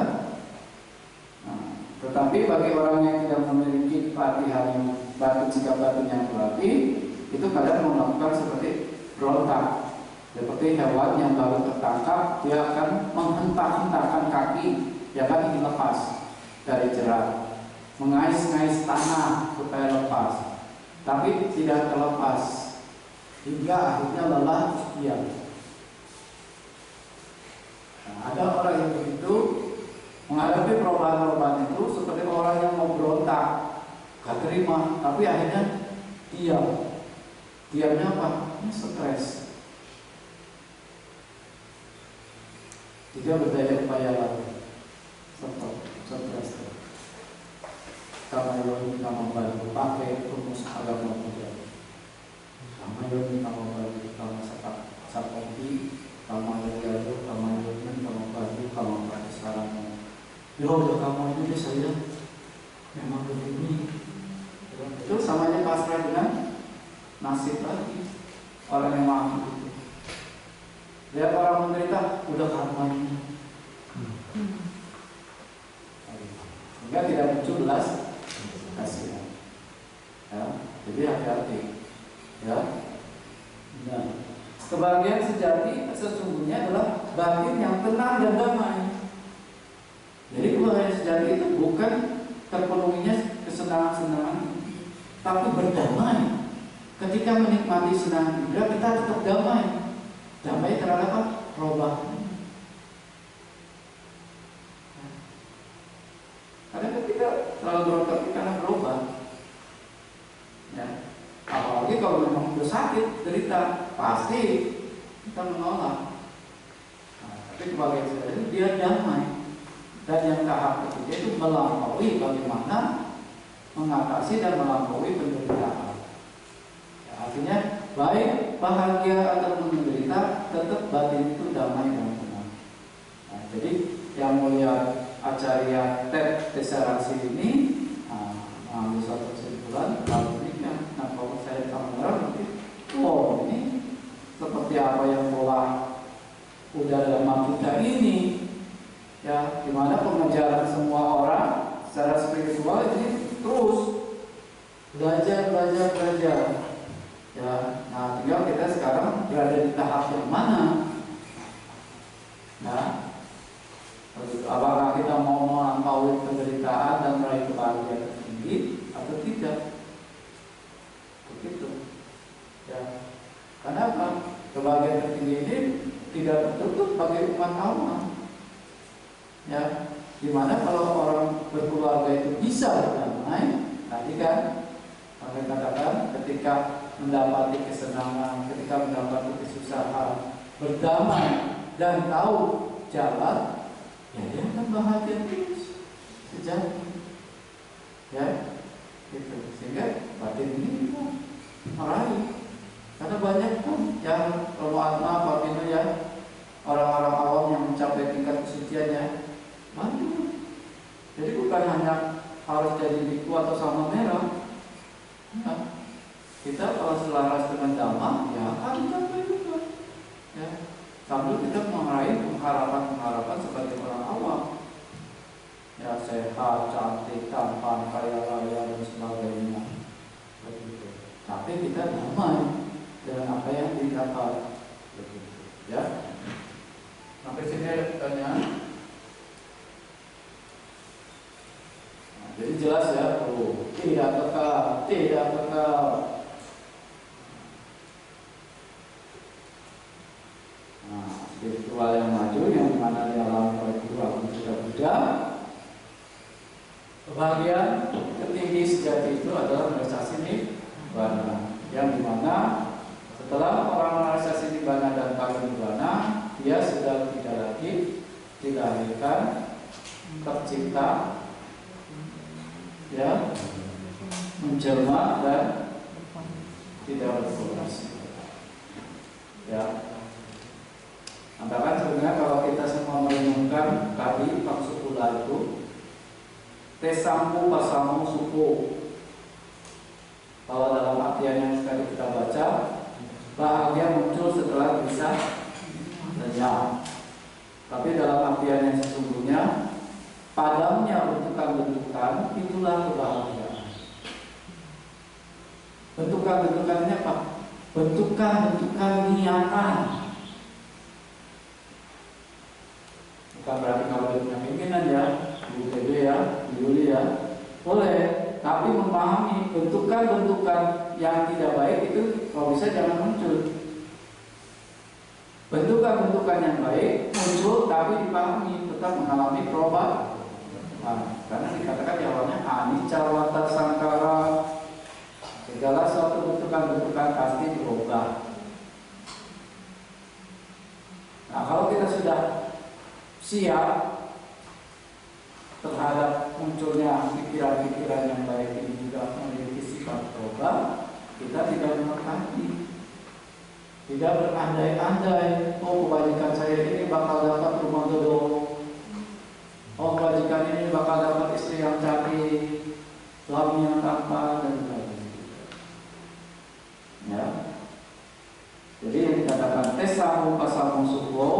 Speaker 1: Nah, tetapi bagi orang yang tidak memiliki pelatihan yang batu sikap batunya terlatih, itu kadang melakukan seperti berontak, seperti hewan yang baru tertangkap, dia akan menghentak-hentakkan kaki, ya kan, ingin lepas dari jerat. Mengais-ngais tanah supaya lepas, tapi tidak terlepas hingga akhirnya lelah diam. Nah, ada orang yang begitu menghadapi perubahan-perubahan itu seperti orang yang mau berontak, gak terima, tapi akhirnya diam. Diamnya apa? Ini stres. Tidak berdaya upaya lagi. Stres. Kamayoni kamambalu pakai rumus agama Buddha. Kamayoni kamambalu kamasakopi kamayalu kamayoni kamambalu kamambalu sarana. Yo kamu ini saya memang begini. Itu samanya pasrah dengan nasib lagi orang yang mampu. Lihat orang menderita udah karmanya. Sehingga tidak muncul belas kasihan. Ya, jadi hati-hati. Ya. Nah, kebahagiaan sejati sesungguhnya adalah batin yang tenang dan damai. Jadi kebahagiaan sejati itu bukan terpenuhinya kesenangan-senangan, tapi berdamai. Ketika menikmati senang indera kita tetap damai. Damai terhadap apa? Robah. Karena kita selalu berobat karena berubah. Ya. Apalagi kalau memang sudah sakit, derita, pasti kita menolak. Nah, tapi kebahagiaan sejati itu dia damai. Dan yang tahap ketiga itu melampaui bagaimana mengatasi dan melampaui penderitaan. Ya, artinya baik bahagia atau menderita, tetap batin itu damai dan tenang. Nah, jadi yang mulia Acarya Ted Tesarasi ini mengambil satu kesimpulan kalau demikian. Nah, kalau saya kamera nanti, wow, ini seperti apa yang telah udah dalam kita ini, ya, dimana pengejaran semua orang secara spiritual ini terus belajar. Ya, nah tinggal kita sekarang berada di tahap yang mana? Nah, apakah kita mau melampaui penderitaan dan meraih kebahagiaan tertinggi atau tidak? Begitu. Ya. Karena apa? Kebahagiaan tertinggi ini tidak tertutup bagi umat Allah. Ya, dimana kalau orang berkeluarga itu bisa berdamai, tadi kan kami katakan ketika mendapati kesenangan, ketika mendapati kesusahan, berdamai dan tahu jalan, ya dia akan bahagia terus sejati. Ya, gitu. Sehingga batin ini kita meraih. Karena banyak kan yang Romo Atma, Papino ya, orang-orang awam yang mencapai tingkat kesuciannya banyak. Jadi bukan hanya harus jadi biku atau sama merah. Ya. Kita kalau selaras dengan dhamma, ya akan mencapai juga. Ya. Sambil kita meraih pengharapan sebagai orang awam. Ya, sehat, cantik, tampan, kaya raya dan sebagainya. Begitu. Tapi kita damai dengan apa yang didapat. Begitu. Ya. Sampai sini ada pertanyaan. Nah, jadi jelas ya, tidak kekal. Nah, spiritual yang maju yang dimana dialami oleh guru Buddha. Kebahagiaan tertinggi sejati itu adalah realisasi nibbana, yang dimana setelah orang merealisasi nibbana dan parinibbana, dia sudah tidak lagi dilahirkan, tercipta, ya, menjelma dan tidak berfungsi. Ya. Antara sebenarnya kalau kita semua merenungkan tadi maksud pula itu tesampu pasamu suku. Kalau dalam artian yang tadi kita baca, bahagia muncul setelah bisa lenyap. Tapi dalam artian yang sesungguhnya, padamnya bentukan-bentukan itulah kebahagiaan. Bentukan-bentukannya apa? Bentukan-bentukan niatan. Bukan berarti kalau dia punya keinginan ya, Ibu TB ya, Ibu Yuli ya, boleh. Tapi memahami bentukan-bentukan yang tidak baik itu kalau bisa jangan muncul. Bentukan-bentukan yang baik muncul tapi dipahami, tetap mengalami perubahan. Nah, karena dikatakan di awalnya anicca wata sangkara, segala suatu bentukan-bentukan pasti berubah. Nah, kalau kita sudah siap terhadap munculnya pikiran-pikiran yang baik ini juga memiliki sifat toba, kita tidak menghargai, tidak berandai-andai, oh kebajikan saya ini bakal dapat rumah jodoh, oh kebajikan ini bakal dapat istri yang cantik, suami yang tampan, dan sebagainya. Ya. Jadi yang dikatakan tesamu pasamu suko,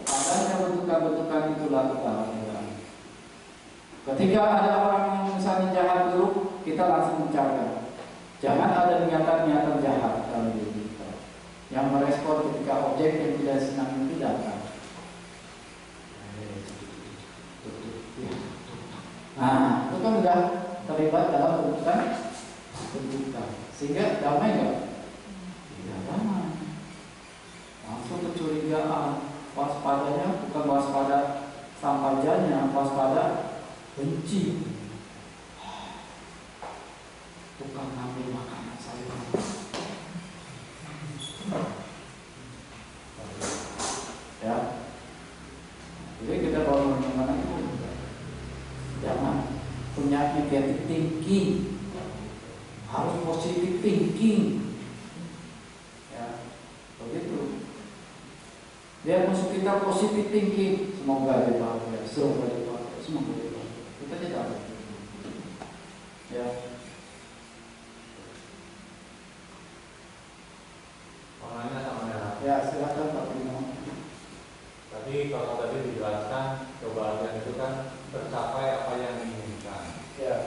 Speaker 1: adanya bentukan-bentukan itulah kebahagiaan. Ketika ada orang yang misalnya jahat buruk, kita langsung mencari. Jangan ada niatan-niatan jahat dalam diri kita yang merespon ketika objek yang tidak senang itu datang. Nah, itu kan sudah terlibat dalam bentukan, sehingga damai nggak? Tidak damai. Langsung kecurigaan, waspadanya bukan waspada sampajanya, waspada benci. Tukang ngambil makanan saya. Ya. Jadi kita kalau bagaimana itu jangan punya negative thinking, harus positive thinking. Ya, begitu. Dia musuh kita positive thinking, semoga dia bahagia, semoga dia bahagia, semoga dia bahagia. Kita tidak. Ya.
Speaker 2: Orangnya sama ya.
Speaker 1: Ya, silakan Pak Bino.
Speaker 2: Tadi kalau tadi dijelaskan kebahagiaan itu kan tercapai apa yang diinginkan.
Speaker 1: Ya.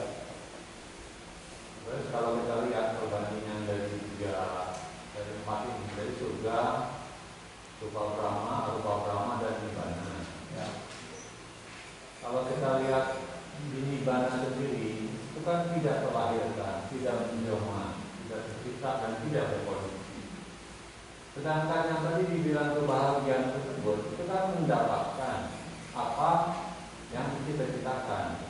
Speaker 2: Terus kalau kita lihat perbandingan dari empat ini, dari surga, rupa Brahma dan Nibbana. Ya. Kalau kita lihat di Nibbana sendiri, itu kan tidak terlahirkan, tidak menjelma, tidak tercipta dan tidak berpolitik. Sedangkan yang tadi dibilang kebahagiaan tersebut itu kan mendapatkan apa yang kita cita-citakan.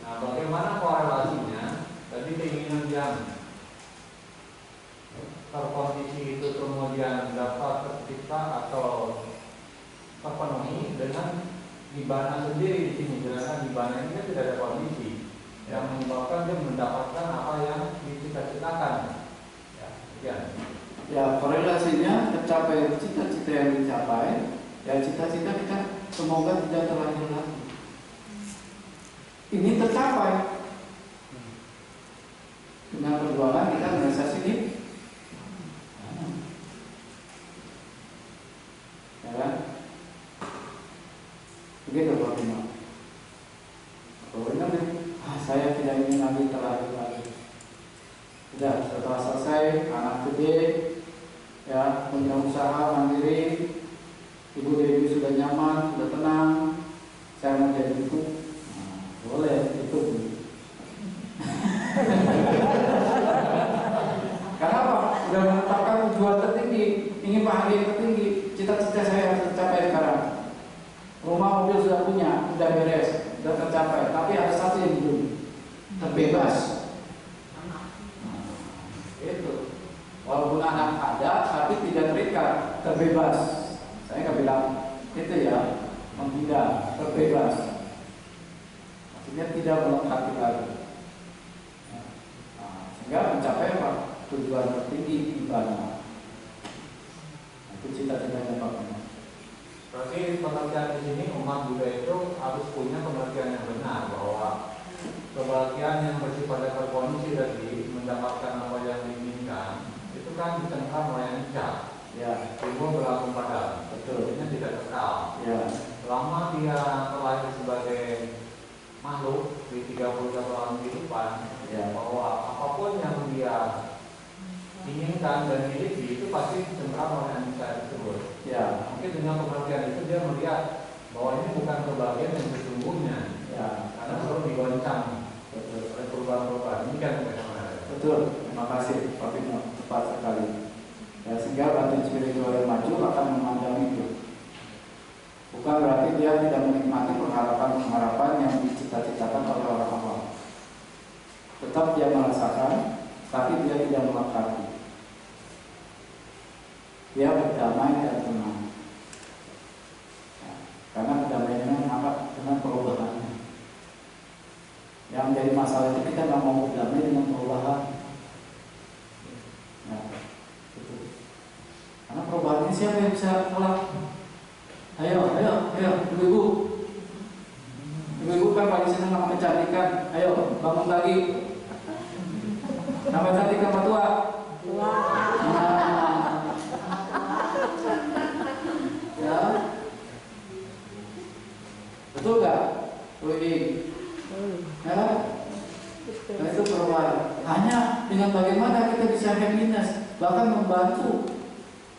Speaker 2: Nah, bagaimana korelasinya? Tadi keinginan yang terkondisi itu kemudian dapat tercipta atau terpenuhi dengan Nibbana sendiri di sini. Sedangkan Nibbana ini kan tidak ada kondisi yang menyebabkan dia mendapatkan apa yang dicita-citakan. Ya.
Speaker 1: Ya, korelasinya tercapai cita-cita yang dicapai, ya cita-cita kita semoga tidak terlahir lagi. Ini tercapai dengan perjuangan kita merasa sini, ya kan? Begitu Pak Bino. Kalau saya tidak ingin lagi terlahir lagi. Sudah, setelah selesai, anak gede, ya punya usaha mandiri, ibu Dewi sudah nyaman, sudah tenang, saya mau jadi ibu, nah, boleh itu. Karena apa? Sudah menetapkan tujuan tertinggi, ingin bahagia tertinggi, cita-cita saya harus tercapai sekarang. Rumah mobil sudah punya, sudah beres, sudah tercapai, tapi ada satu yang belum, terbebas. Itu, walaupun anak ada, tapi tidak terikat, terbebas. Saya nggak bilang itu ya, menghindar, terbebas. Maksudnya tidak melengkapi lagi. Nah, sehingga mencapai apa? Tujuan tertinggi Nibbana. Itu cita-citanya Pak Bino.
Speaker 2: Berarti pengertian di sini umat Buddha itu harus punya pengertian yang benar bahwa kebahagiaan yang bersifat terkondisi tadi mendapatkan apa yang diinginkan itu kan dicengkam oleh anicca.
Speaker 1: Ya,
Speaker 2: timbul berlangsung padam.
Speaker 1: betul.
Speaker 2: Ini tidak kekal.
Speaker 1: Ya,
Speaker 2: Selama dia terlahir sebagai makhluk di 31 alam kehidupan,
Speaker 1: ya,
Speaker 2: bahwa apapun yang dia inginkan dan miliki itu pasti dicengkam oleh anicca tersebut.
Speaker 1: ya,
Speaker 2: Mungkin dengan pengertian itu dia melihat bahwa ini bukan kebahagiaan yang sesungguhnya,
Speaker 1: ya,
Speaker 2: karena selalu digoncang
Speaker 1: betul.
Speaker 2: oleh perubahan-perubahan. Ini kan
Speaker 1: Betul, terima kasih Pak Bino, tepat sekali. Ya, sehingga batin spiritual yang maju akan memandang itu. Bukan berarti dia tidak menikmati pengharapan-pengharapan yang dicita-citakan oleh orang awam. Tetap dia merasakan, tapi dia tidak melengkapi. Dia berdamai dan tenang. Ya, karena berdamainya apa? Dengan perubahannya. Yang jadi masalah itu kita nggak mau berdamai dengan perubahan. Nah, gitu. Karena perubahan ini siapa yang bisa tolak? Ayo, ibu-ibu. Ibu-ibu kan paling senang sama kecantikan. Ayo, bangun lagi. Tambah cantik sama tua. Ya. Betul nggak? Ini. Ya. Nah, itu perubahan. Hanya dengan bagaimana kita bisa happiness, bahkan membantu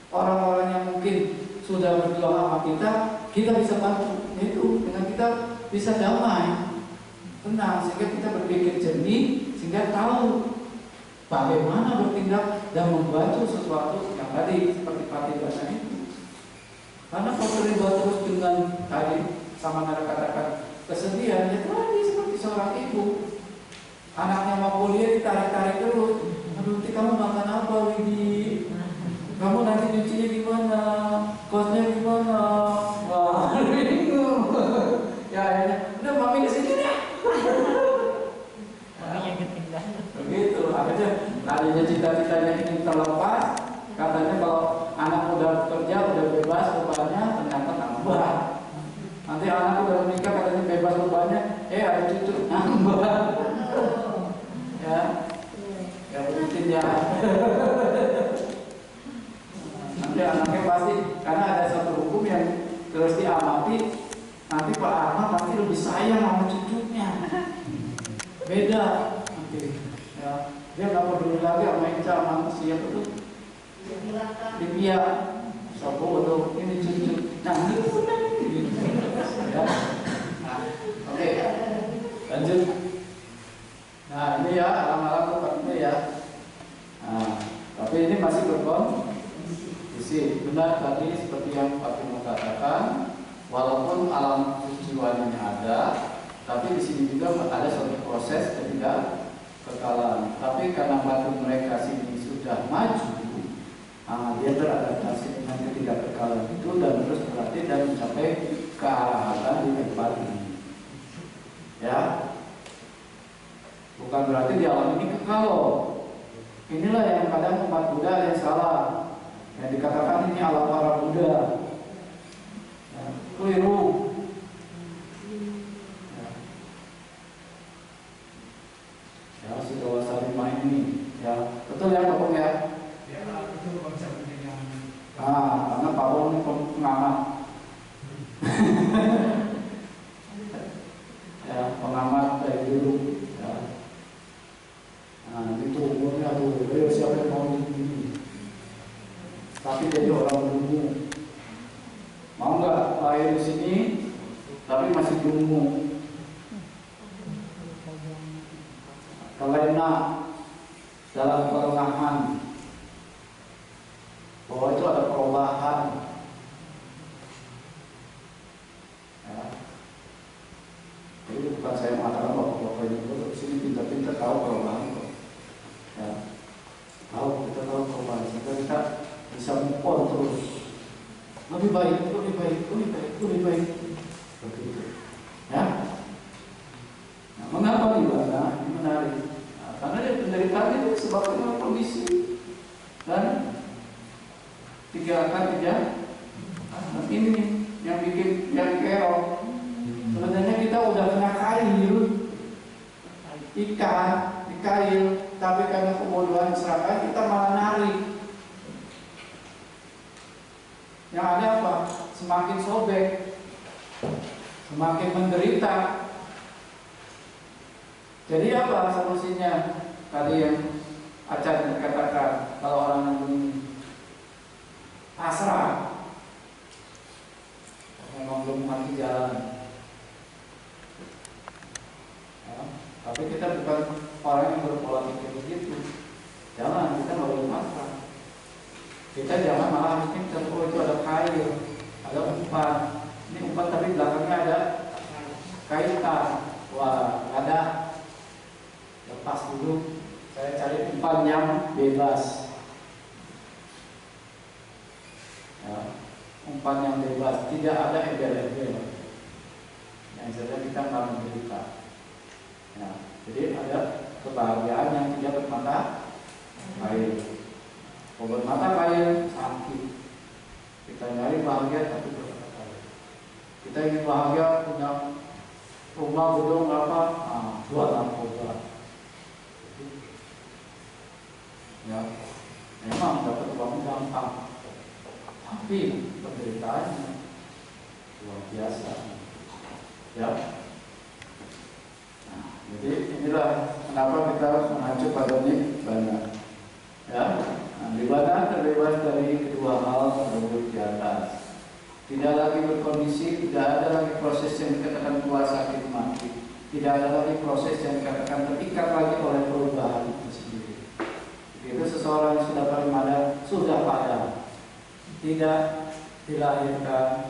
Speaker 1: orang-orang yang mungkin sudah berjuang sama kita bisa bantu. Itu dengan kita bisa damai, tenang, sehingga kita berpikir jernih, sehingga tahu bagaimana bertindak dan membantu sesuatu yang tadi seperti patibasa itu. Karena kalau terlibat terus dengan tadi sama Nara katakan kesedihan, ya tadi seperti seorang ibu, anaknya mau kuliah ditarik-tarik terus. Aduh, nanti kamu makan apa, Widi? Kamu nanti nyucinya gimana? Kosnya gimana? Wah, bingung. Ya, udah mami kesini deh.
Speaker 3: Mami yang ketinggalan.
Speaker 1: Begitu, akhirnya tadinya cita-citanya ingin terlepas, katanya kalau anak udah kerja, udah bebas bebannya, ternyata nambah. Nanti anak udah menikah, katanya bebas bebannya, ada cucu nambah. Ya begitu ya. Nanti anaknya pasti, karena ada satu hukum yang terus diamati, nanti Pak Ahmad nanti lebih sayang sama cucunya. Beda nanti. Ya, dia nggak peduli lagi sama Ica, sama siapa tuh? Livia. Sopo betul ini cucu. Nah, itu benar gitu. Ya. Nah, oke. Lanjut. Nah, ini ya alam-alam tempat itu ya. Nah, tapi ini masih berkondisi. Benar tadi seperti yang Pak Timo katakan, walaupun alam kejiwaannya ada, tapi di sini juga ada suatu proses kekalan. Tapi karena batin mereka sini sudah maju, dia beradaptasi dengan ketidakkekalan itu dan terus berlatih dan mencapai kearahatan di tempat ini. Ya, bukan berarti di alam ini kekal loh. Inilah yang kadang umat Buddha yang salah. Yang dikatakan ini alam para Buddha. Ya, keliru. Ya, si Dewa Lima ini, ya betul ya Pak Bung ya.
Speaker 4: Ya, itu konsep yang.
Speaker 1: Karena Pak Bung ini pengamat. Ya, pengamat dari dulu. Ya. Nah, itu umurnya tuh, siapa yang mau ini? Tapi jadi orang dungu. Mau nggak lahir di sini, tapi masih dungu. Kelena dalam kelengahan, bahwa itu ada perubahan. Ya. Jadi bukan saya mengatakan bahwa bapak itu sini pintar-pintar tahu perubahan kok. Ya. Kita tahu perubahan sehingga kita bisa move on terus. Lebih baik. Begitu. Ya. Nah, mengapa Nibbana? Ini menarik. Karena dia penderitaan itu sebabnya kondisi dan tiga ini nih yang bikin yang kerok. Sebenarnya kita udah kena kail, ikan di kail, tapi karena kebodohan seraka kita malah narik. Yang ada apa? Semakin sobek, semakin menderita. Jadi apa solusinya? Tadi yang Acan katakan, kalau orang yang pasrah, memang belum mati jalan. Ya, tapi kita bukan orang yang berpola pikir begitu. Jangan, kita nggak boleh pasrah. Kita jangan malah mungkin contoh itu ada kail, ada umpan. Ini umpan tapi belakangnya ada kaitan. Wah, ada. Lepas dulu, saya cari umpan yang bebas. Ya, umpan yang bebas, tidak ada embel-embel. Yang jelas kita nggak menderita. Ya, Jadi ada kebahagiaan yang tidak bermata air. Kalau bermata air sakit. Kita nyari bahagia tapi bermata air. Kita ingin bahagia punya rumah gedung apa? Jual narkoba. Ya, memang dapat uang gampang, tapi penderitaannya luar biasa. Ya. Nah, jadi inilah kenapa kita mengacu pada nibbana. Ya, nah, nibbana terbebas dari kedua hal tersebut di atas. Tidak lagi berkondisi, tidak ada lagi proses yang dikatakan puas sakit mati. Tidak ada lagi proses yang dikatakan terikat lagi oleh perubahan itu sendiri. Itu seseorang yang sudah parimada sudah pada, tidak dilahirkan,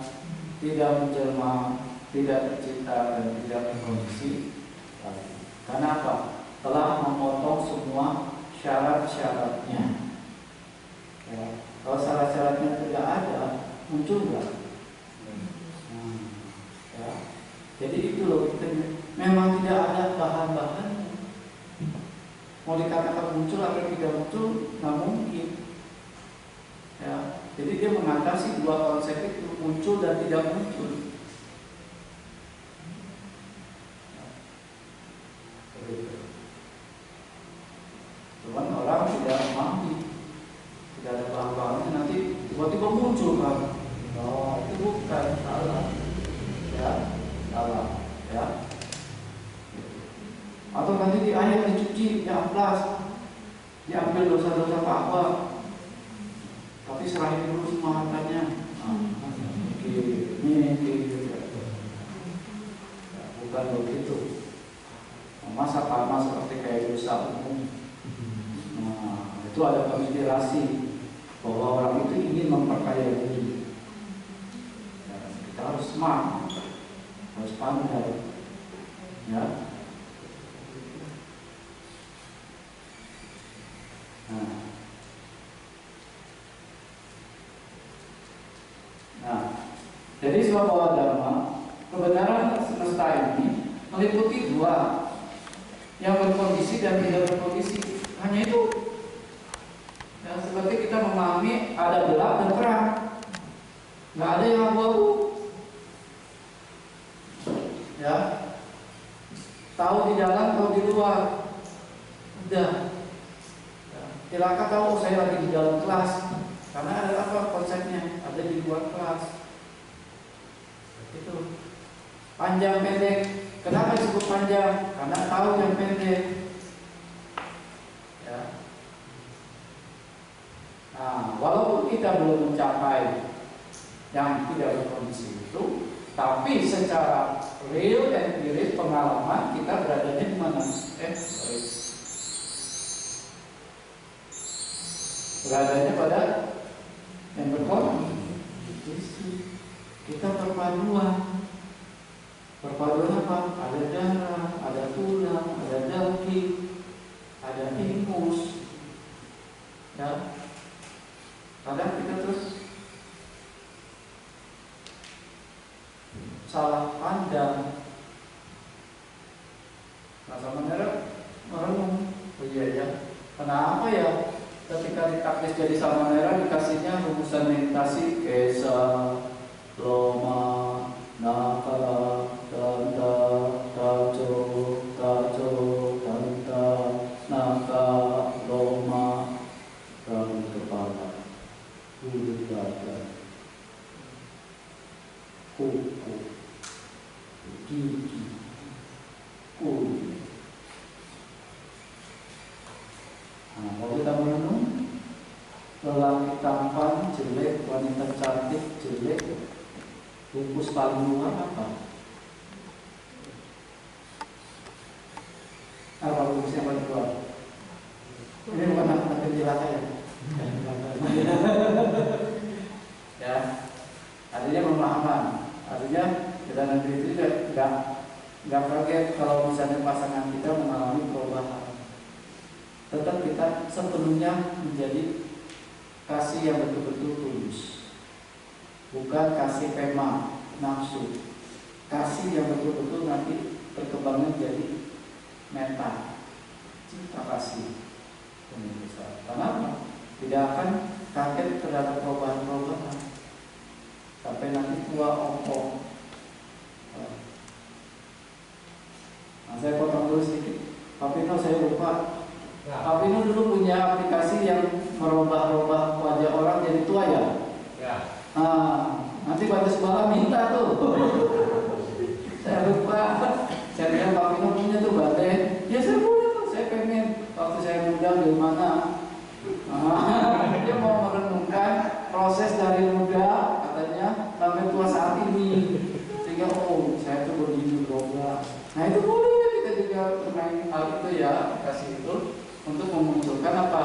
Speaker 1: tidak menjelma, tidak tercipta dan tidak berkondisi lagi. Karena apa? Telah memotong semua syarat-syaratnya. Ya. Kalau syarat-syaratnya tidak ada, muncul nggak? Ya. Jadi itu loh, memang tidak ada bahan-bahannya. Mau dikatakan muncul atau tidak muncul, nggak mungkin. Ya. Jadi dia mengatasi dua konsep itu, muncul dan tidak muncul. Cuman orang tidak memahami, tidak ada bahan-bahannya, nanti tiba-tiba muncul kan? Oh, itu bukan, salah. Ya, salah. Ya. Atau nanti di air dicuci, diamplas, diambil dosa-dosa apa, tapi serahin dulu semua hartanya. Bukan begitu. Masa sama seperti kayak dosa umum. Nah, itu ada konspirasi bahwa orang itu ingin memperkaya diri. Kita harus smart, harus pandai. Ya. Nah, jadi sebuah dharma, kebenaran semesta ini meliputi dua, yang berkondisi dan tidak berkondisi. Hanya itu. Ya, seperti kita memahami ada gelap dan terang, nggak ada yang abu-abu. Ya, tahu di dalam, tahu di luar. Udah. Cilaka tahu saya lagi di dalam kelas, karena ada apa konsepnya? Ada di luar kelas. Itu panjang pendek. Kenapa disebut panjang? Karena tahu yang pendek. Ya. Nah, walaupun kita belum mencapai yang tidak berkondisi itu, tapi secara real dan spirit pengalaman kita beradanya di mana? Beradanya pada yang berkondisi. Kita perpaduan. Perpaduan apa? Ada darah, ada tulang, ada daging, ada ingus. Ya. Kadang kita terus salah pandang. Rasa menyerap merenung. Oh iya ya. Kenapa ya? Ketika ditaklis jadi Samanera dikasihnya rumusan meditasi Kesa, Loma, Naka, Danta, Taco, Danta, Naka, Loma, rambut kepala, bulu dada, kuku, gigi, kulit. Nah, kalau kita merenung, lelaki tampan jelek, wanita cantik jelek, bungkus paling luar apa? Apa bungkus yang paling luar? Ini bukan anak kecil ya. Ya, artinya pemahaman. Artinya kita nanti itu juga nggak kaget kalau misalnya pasangan kita mengalami perubahan. Tetap kita sepenuhnya menjadi kasih yang betul-betul tulus, bukan kasih pema nafsu, kasih yang betul-betul nanti berkembangnya jadi meta, cinta kasih. Kenapa? Tidak akan kaget terhadap perubahan-perubahan sampai nanti tua ompong. Nah, saya potong dulu sedikit. Pak Pino saya lupa. Pak Pino dulu punya aplikasi yang merubah-rubah wajah orang jadi tua ya?
Speaker 2: Ya.
Speaker 1: Nah, nanti pada sebelah minta tuh. Saya lupa. Saya bilang Pak Pino punya tuh batin. Ya saya punya tuh. Saya pengen waktu saya muda gimana. Dia mau merenungkan proses dari muda katanya sampai tua saat ini. Sehingga saya tuh begini berubah. Nah itu boleh kita juga bermain hal itu ya, kasih itu untuk memunculkan apa?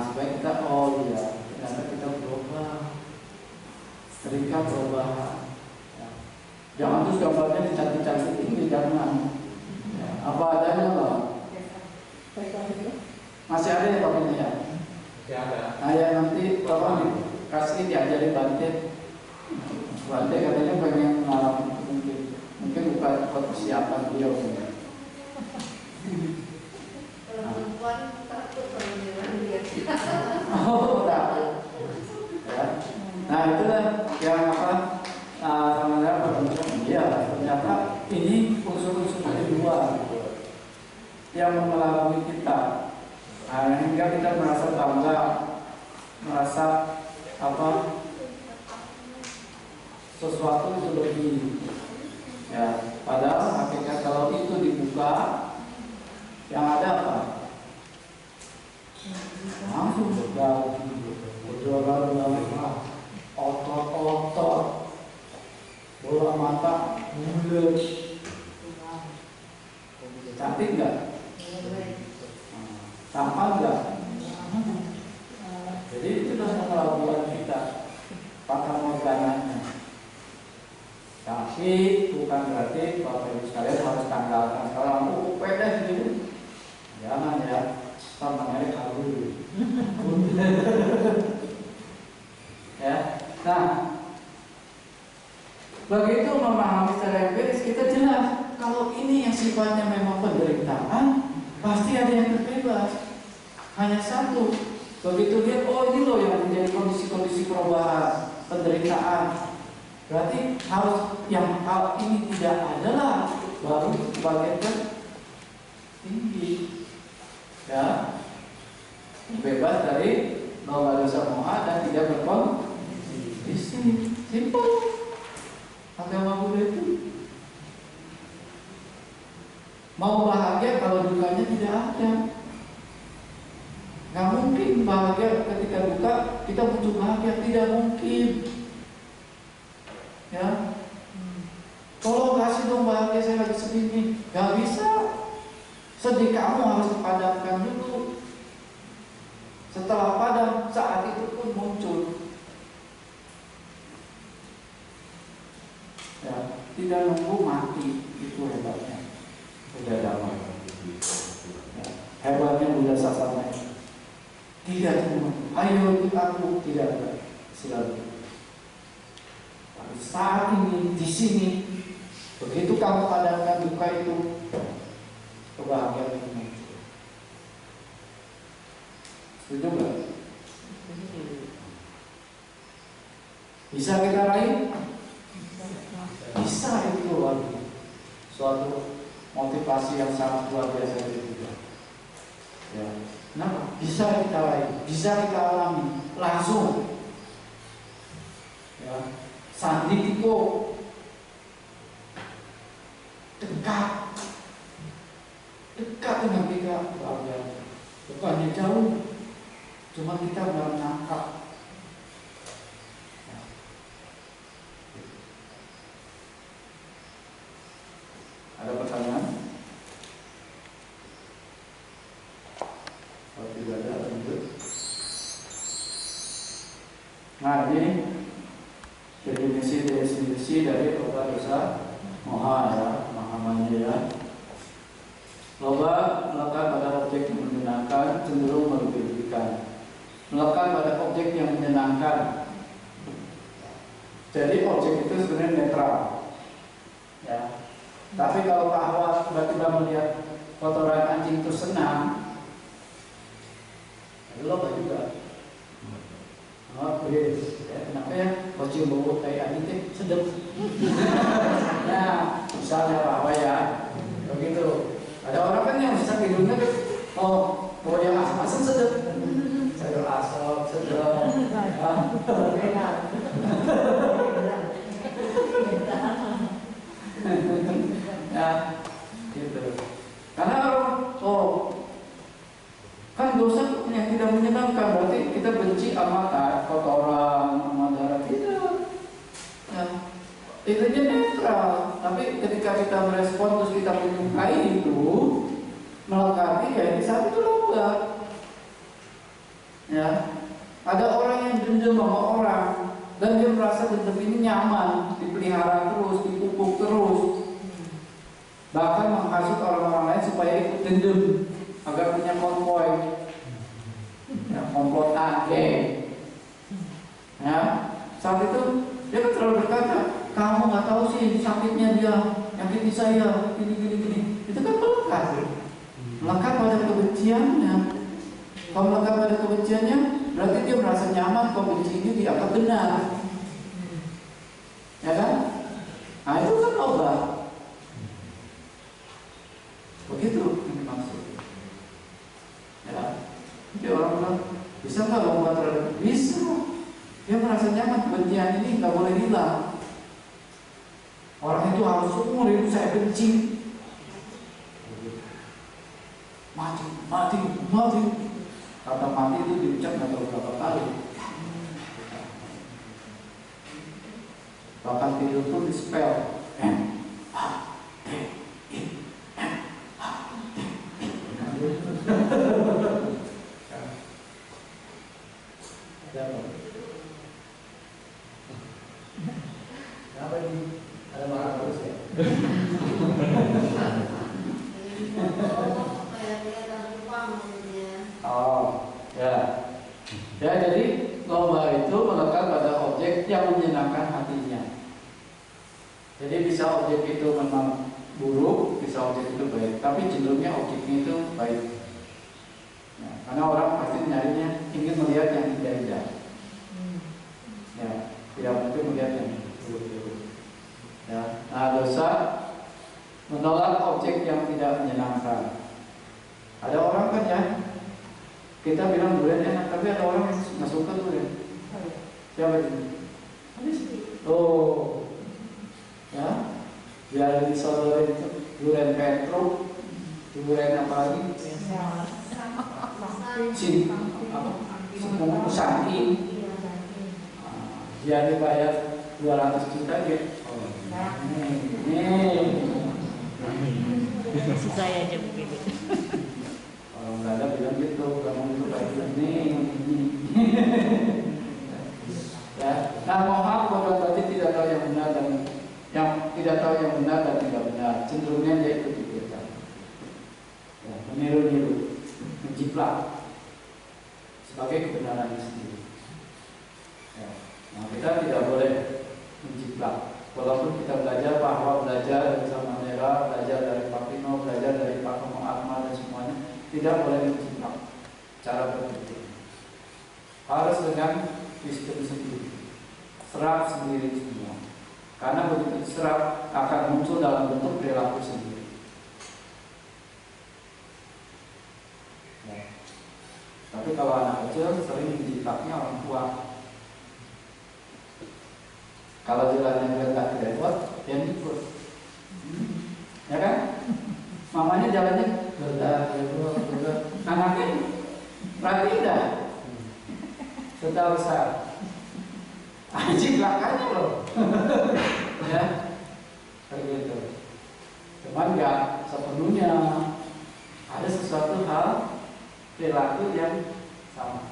Speaker 1: Supaya kita ternyata kita berubah, terikat perubahan. Ya. Jangan terus gambarnya dicantik-cantik ini jangan. Ya. Apa adanya loh. Masih ada ya Pak ini ya?
Speaker 2: Masih ada.
Speaker 1: Nah ya nanti tolong dikasih diajari Bante. Bante katanya pengen mengalami mungkin bukan persiapan beliau.
Speaker 3: Kalau perempuan takut kalau dia.
Speaker 1: Oh takut. Ya. Nah itulah yang apa? Namanya pertemuan. Iya ternyata ini unsur-unsur dari luar yang mengalami kita. Hingga kita merasa bangga, merasa apa sesuatu itu lebih ya, padahal hakikat kalau itu dibuka yang ada apa? Langsung berjualan, otot-otot, bola mata, bulat, cantik nggak? Tampan enggak? Jadi itu adalah kelabuan kita, fakta morgananya. Tapi bukan berarti Bapak Ibu sekalian harus tanggalkan. Kalau pede gitu, jangan ya, sama nyari kabur. Ya, nah begitu memahami secara empiris kita jelas kalau ini yang sifatnya memang penderitaan. Pasti ada yang terbebas. Hanya satu. Begitu lihat, ini loh yang menjadi kondisi-kondisi perubahan, penderitaan. Berarti harus yang hal ini tidak adalah baru bagian tinggi. Ya, bebas dari dosa dosa moha dan tidak berkondisi. Simpel. Agama Buddha itu. Mau bahagia kalau dukanya tidak ada. Nggak mungkin bahagia ketika duka kita butuh bahagia, tidak mungkin. Ya, tolong kasih dong bahagia saya lagi sedih nih. Nggak bisa. Sedih kamu harus dipadamkan dulu. Setelah padam, saat itu pun muncul. Ya, tidak nunggu mati, itu hebatnya. Udah damai. Ya. Hebatnya udah sasana. Tidak cuma, ayo ikut aku, tidak selalu. Tapi saat ini di sini, begitu kamu padamkan duka itu, kebahagiaan itu muncul. Setuju nggak? Bisa kita raih? Bisa itu lagi. Suatu motivasi yang sangat luar biasa itu juga. Ya. Nah, bisa kita raih, bisa kita alami langsung. Ya. Sandiko dekat dengan kita keluarga. Bukannya jauh, cuma kita baru nangkap. Ada pertanyaan? Kalau tidak ada, lanjut. Nah ini definisi dari loba dosa moha ya, pemahamannya ya. Loba melekat pada objek yang menyenangkan, cenderung merugikan. Melekat pada objek yang menyenangkan. Jadi objek itu sebenarnya netral. Ya. Tapi kalau Pak Ahwat tiba-tiba melihat kotoran anjing itu senang, itu loba juga. Oh, yes. Kenapa ya? Kalau cium bau kayak anjing itu sedap. Nah, misalnya apa ya? Begitu. Ada orang kan yang bisa hidungnya kan, oh, kalau yang asam-asam sedap. Sayur asam sedap. Ya, gitu. Karena kan dosa yang tidak menyenangkan, berarti kita benci sama kotoran, sama darah kita. Ya, intinya netral. Tapi ketika kita merespon terus kita menyukai itu, melengkapi ya di saat itu loba. Ya, ada orang yang dendam sama orang dan dia merasa dendam ini nyaman, dipelihara terus, dipupuk terus, bahkan menghasut orang-orang lain supaya ikut dendam agar punya konvoy, ya, komplotan, ya. Saat itu dia kan selalu berkata, kamu nggak tahu sih sakitnya dia, nyakiti saya, gini. Itu kan melekat pada kebenciannya. Kalau melekat pada kebenciannya, berarti dia merasa nyaman kalau benci ini dianggap benar, ya kan? Nah itu kan obat. Begitu yang dimaksud. Ya, jadi orang bilang, bisa nggak lomba terhadap? Bisa. Dia merasa nyaman, kebencian ini nggak boleh hilang. Orang itu harus seumur hidup saya benci. Mati. Kata mati itu diucap nggak tahu berapa kali. Bahkan tidur pun di spell Kenapa ini? Ada marah terus ya? Oh, ya. Ya, jadi lomba itu melekat pada objek yang menyenangkan hatinya. Jadi bisa objek itu memang buruk, bisa objek itu baik, tapi cenderungnya objeknya itu baik. Ya, karena orang pasti nyarinya ingin melihat yang indah-indah. Ya, tidak mungkin melihat yang buruk-buruk. Ya, nah dosa menolak objek yang tidak menyenangkan. Ada orang kan ya, kita bilang durian enak, tapi ada orang yang nggak suka durian. Siapa itu? Oh, ya, biar disodorin itu durian Petro, durian apa lagi? Sangki. Dia dibayar 200 juta gitu.
Speaker 5: Maksud saya aja begitu.
Speaker 1: Kalau nggak ada bilang gitu, kamu itu kayak ini. Ya, nah mohon kalau tadi tidak tahu yang benar dan yang tidak tahu yang benar dan tidak benar, cenderungnya dia ikut ikutan. Ya, meniru-niru, menjiplak sebagai kebenaran sendiri. Ya, nah kita tidak boleh menjiplak. Walaupun kita belajar bahwa belajar dari Sama Merah, belajar dari Pak Pino, belajar dari Pak Komo Akmal dan semuanya, tidak boleh menjiplak cara berpikir. Harus dengan sistem sendiri, serap sendiri semua. Karena begitu serap akan muncul dalam bentuk perilaku sendiri. Ya. Tapi kalau anak kecil sering menjiplaknya orang tua. Kalau jalannya tidak repot, dia ikut, ya kan? Mamanya jalannya bergerak. Anaknya perhatiin dah, sudah besar. Anjing belakangnya loh, ya, kayak gitu. Cuman nggak sepenuhnya ada sesuatu hal perilaku yang sama,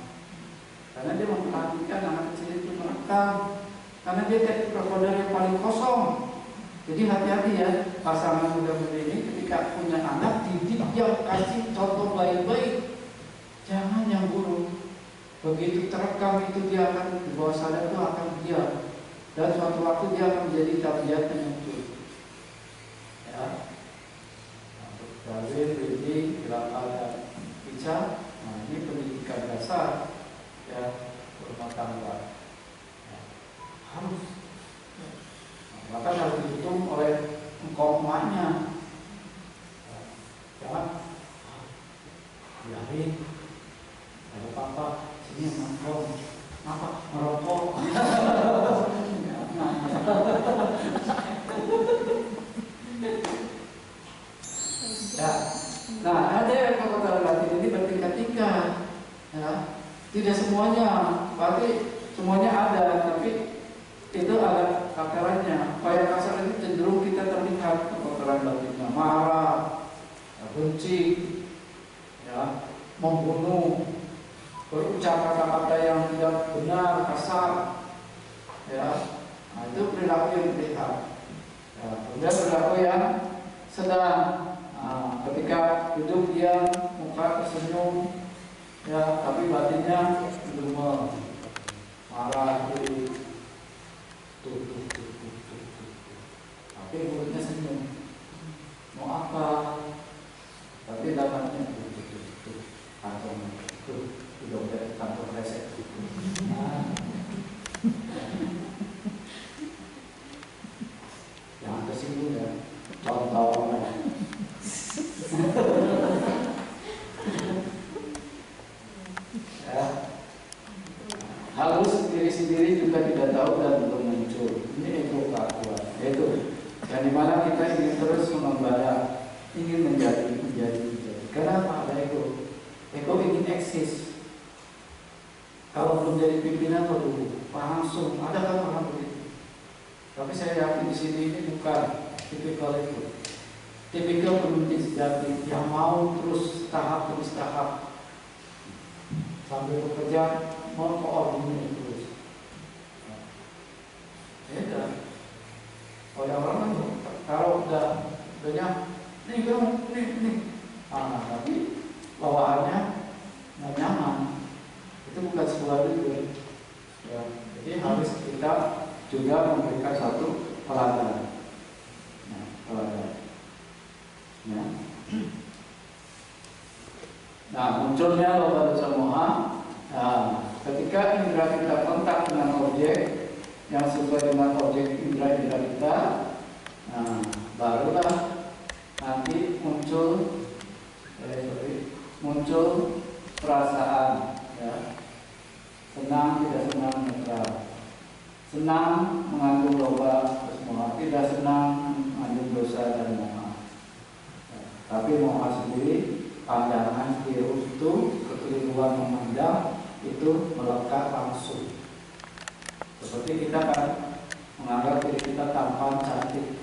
Speaker 1: karena dia memperhatikan anak kecil itu merekam. Karena dia jadi krokodil yang paling kosong. Jadi hati-hati ya, pasangan muda-muda ini ketika punya anak, didik yang kasih contoh baik-baik. Jangan yang buruk. Begitu terekam itu dia akan di bawah sadar itu akan diam. Dan suatu waktu dia akan menjadi tabiatnya muncul. Ya. kawin, wedding, ada pijat. Nah, ini pendidikan dasar ya rumah tangga. Ya, harus. Maka harus dihitung oleh engkau emaknya. Jangan biarin ada papa sini nongkrong apa merokok. Ya. Nah, ada yang kekuatan batin ini bertingkat-tingkat. Ya. Tidak semuanya, berarti semuanya ada, tapi itu ada takarannya. Upaya kasar itu cenderung kita terlihat kekuatan batinnya, marah, benci, ya, membunuh, berucap kata-kata yang tidak benar, kasar, ya. Nah, itu perilaku yang terlihat. Ya, kemudian perilaku yang sedang. Nah, ketika duduk dia muka tersenyum, ya, tapi batinnya demam, marah, tuh. Tapi mulutnya senyum. Mau apa? Tapi dalamnya kantong udah kantong resek. Jangan tersinggung ya, tahu-tahu ya. Ya. Halus sendiri juga tidak tahu dan belum muncul. Ini ego keakuan, yaitu yang dimana kita ingin terus mengembara, ingin menjadi. Kenapa ada ego? Ego ingin eksis. Kalau belum jadi pimpinan dulu, langsung ada kan orang begitu. Tapi saya yakin di sini ini bukan tipikal itu. Tipikal pemimpin sejati yang mau terus tahap demi tahap sambil bekerja mengkoordinir terus. Beda. Orang-orang itu kalau udah nih kamu nih. Tapi bawaannya nggak nyaman. Itu bukan sebuah tujuan. Ya, jadi harus kita juga memberikan satu teladan. Ya. Nah, munculnya loba dosa moha. Nah, ketika indera kita kontak dengan objek yang sesuai dengan objek indera kita, nah, barulah nanti muncul perasaan, ya. Senang, tidak senang, netral. Senang mengandung loba terus moha, tidak senang mengandung dosa dan moha. Tapi moha sendiri, pandangan keliru itu, kekeliruan memandang itu melekat langsung. Seperti kita kan menganggap diri kita tampan, cantik,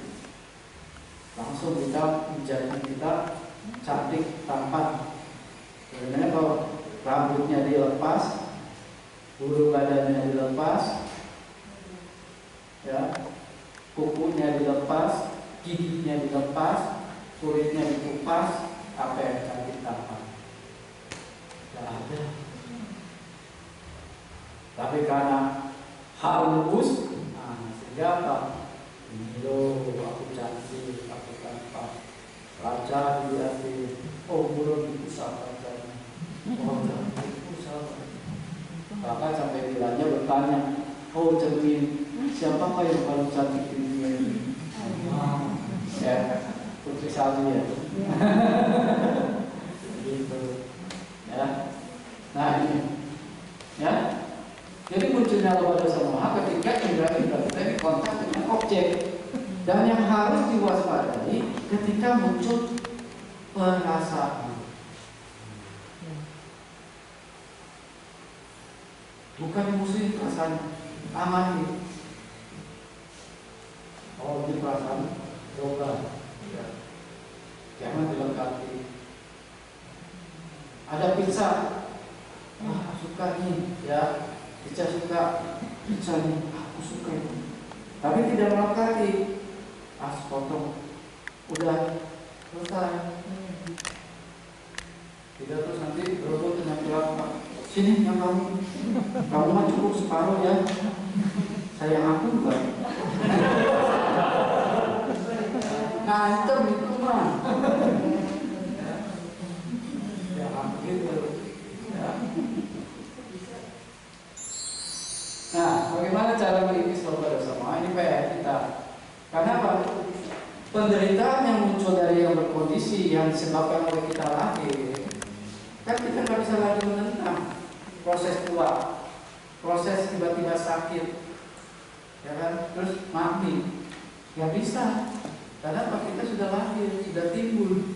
Speaker 1: langsung kita menjadi kita cantik, tampan. Sebenarnya kalau rambutnya dilepas, bulu badannya dilepas, ya, kukunya dilepas, giginya dilepas, kulitnya dikupas, apa yang cantik tampan? Tidak ada. Tapi karena halus, sehingga apa? Ini loh, aku cantik, aku tampan. Raja dilihatin, oh belum diusap rajanya, oh cantik usap. Bahkan sampai bilangnya bertanya, oh cermin, siapakah yang paling cantik di dunia ini? Ya. Putri Salmi ya. Gitu. Ya. Nah ini. Ya. Jadi munculnya loba dosa moha ketika indera-indera kita ini kontak dengan objek. Dan yang harus diwaspadai ketika muncul perasaan. Bukan musuh perasaan, amati. Oh, ini perasaan loba. Ya. Jangan dilengkapi. Ada pizza, wah suka nih, ya, pizza suka, pizza nih, aku suka itu. Tapi tidak melengkapi, potong, udah selesai. Tidak terus nanti berebut dengan berapa? Sini yang kamu mah cukup separuh ya. Sayang aku enggak. Ngancem itu mah. gitu. Ya. Nah, bagaimana cara mengikis lomba bersama? Ini PR kita. Karena apa? Penderitaan yang muncul dari yang berkondisi yang disebabkan oleh kita lahir, kan kita nggak bisa lagi menentang proses tua, proses tiba-tiba sakit, ya kan? Terus mati, nggak bisa. Karena apa? Kita sudah lahir, sudah timbul.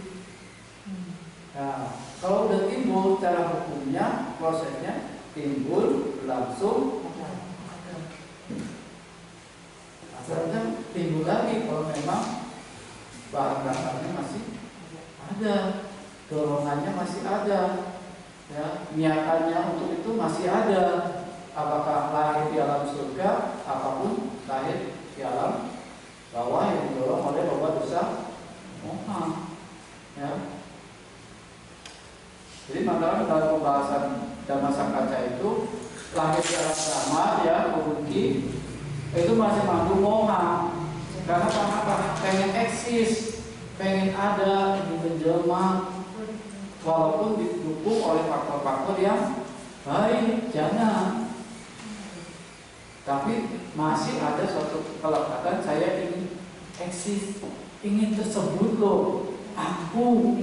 Speaker 1: Nah, kalau udah timbul, cara hukumnya, prosesnya timbul, langsung. Asalnya timbul lagi kalau memang bahan bakarnya masih ada, dorongannya masih ada, ya, niatannya untuk itu masih ada. Apakah lahir di alam surga, apapun lahir di alam bawah yang didorong oleh lomba dosa moha, ya. Jadi makanya dalam pembahasan Dhamma Sangkaca itu lahir di alam Dhamma, ya, Kubuki itu masih mengandung moha. Karena apa? Pengen eksis, pengen ada, ingin menjelma, walaupun didukung oleh faktor-faktor yang baik, jangan. Tapi masih ada suatu kelekatan, saya ingin eksis, ingin tersebut loh, aku.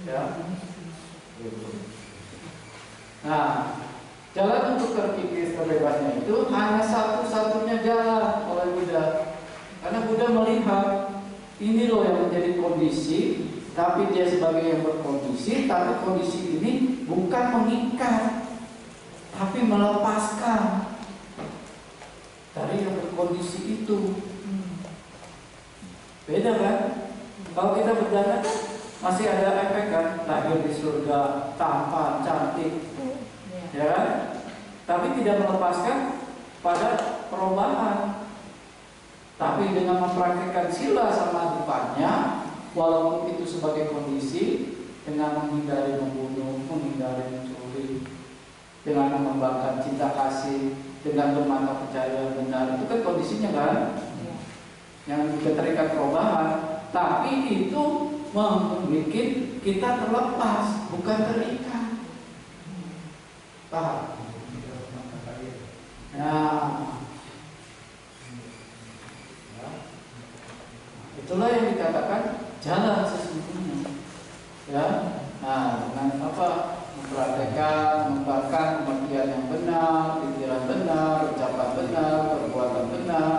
Speaker 1: Ya. Nah, jalan untuk terkikis terbebasnya itu hanya satu-satunya jalan oleh Buddha. Karena Buddha melihat ini loh yang menjadi kondisi, tapi dia sebagai yang berkondisi, tapi kondisi ini bukan mengikat, tapi melepaskan dari yang berkondisi itu. Beda kan? Kalau kita berjalan kan masih ada efek kan, lahir di surga, tampan, cantik, ya kan? Tapi tidak melepaskan pada perubahan. Tapi dengan mempraktikkan sila sama depannya, walaupun itu sebagai kondisi, dengan menghindari membunuh, menghindari mencuri, dengan mengembangkan cinta kasih, dengan bermata pencahayaan benar, itu kan kondisinya kan, yang juga terikat perubahan. Tapi itu membuat kita terlepas, bukan terikat. Paham? Nah, itulah yang dikatakan jalan sesungguhnya. Ya, nah dengan apa? Mempraktekkan, mengembangkan pengertian yang benar, pikiran benar, ucapan benar, perbuatan benar,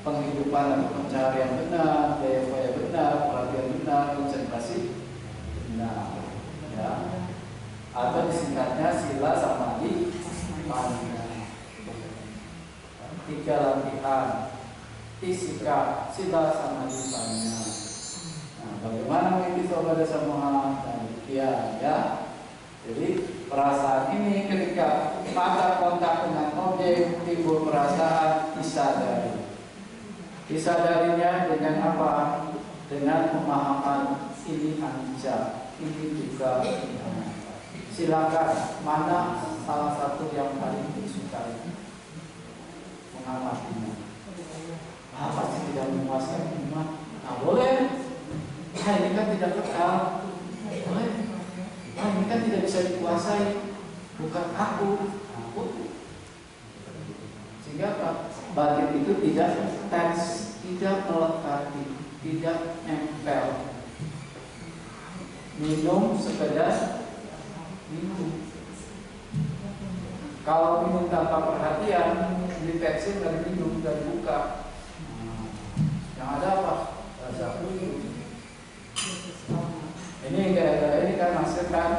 Speaker 1: penghidupan atau pencaharian benar, daya upaya benar, perhatian benar, konsentrasi benar. Ya. Atau disingkatnya sila samadhi panna. 3 latihan fisika sila samadhi panna. Nah, bagaimana mengikuti sobat dasa moha? Demikian, ya. Jadi perasaan ini ketika mata kontak dengan objek timbul perasaan disadari. Disadarinya dengan apa? Dengan pemahaman ini anicca, ini juga ini. Silakan, mana salah satu yang paling disukai mengamatinya? Pasti tidak menguasai umat. Nah, boleh. Nah, ini kan tidak kekal. Boleh. Nah, ini kan tidak bisa dikuasai. Bukan aku. Sehingga batin itu tidak attach, tidak melekati, tidak nempel. Minum sekedar minum. Kalau minum tanpa perhatian, deteksi dari minum dari buka. Yang ada apa? Rasa minum. Ini gara-gara ini kan menghasilkan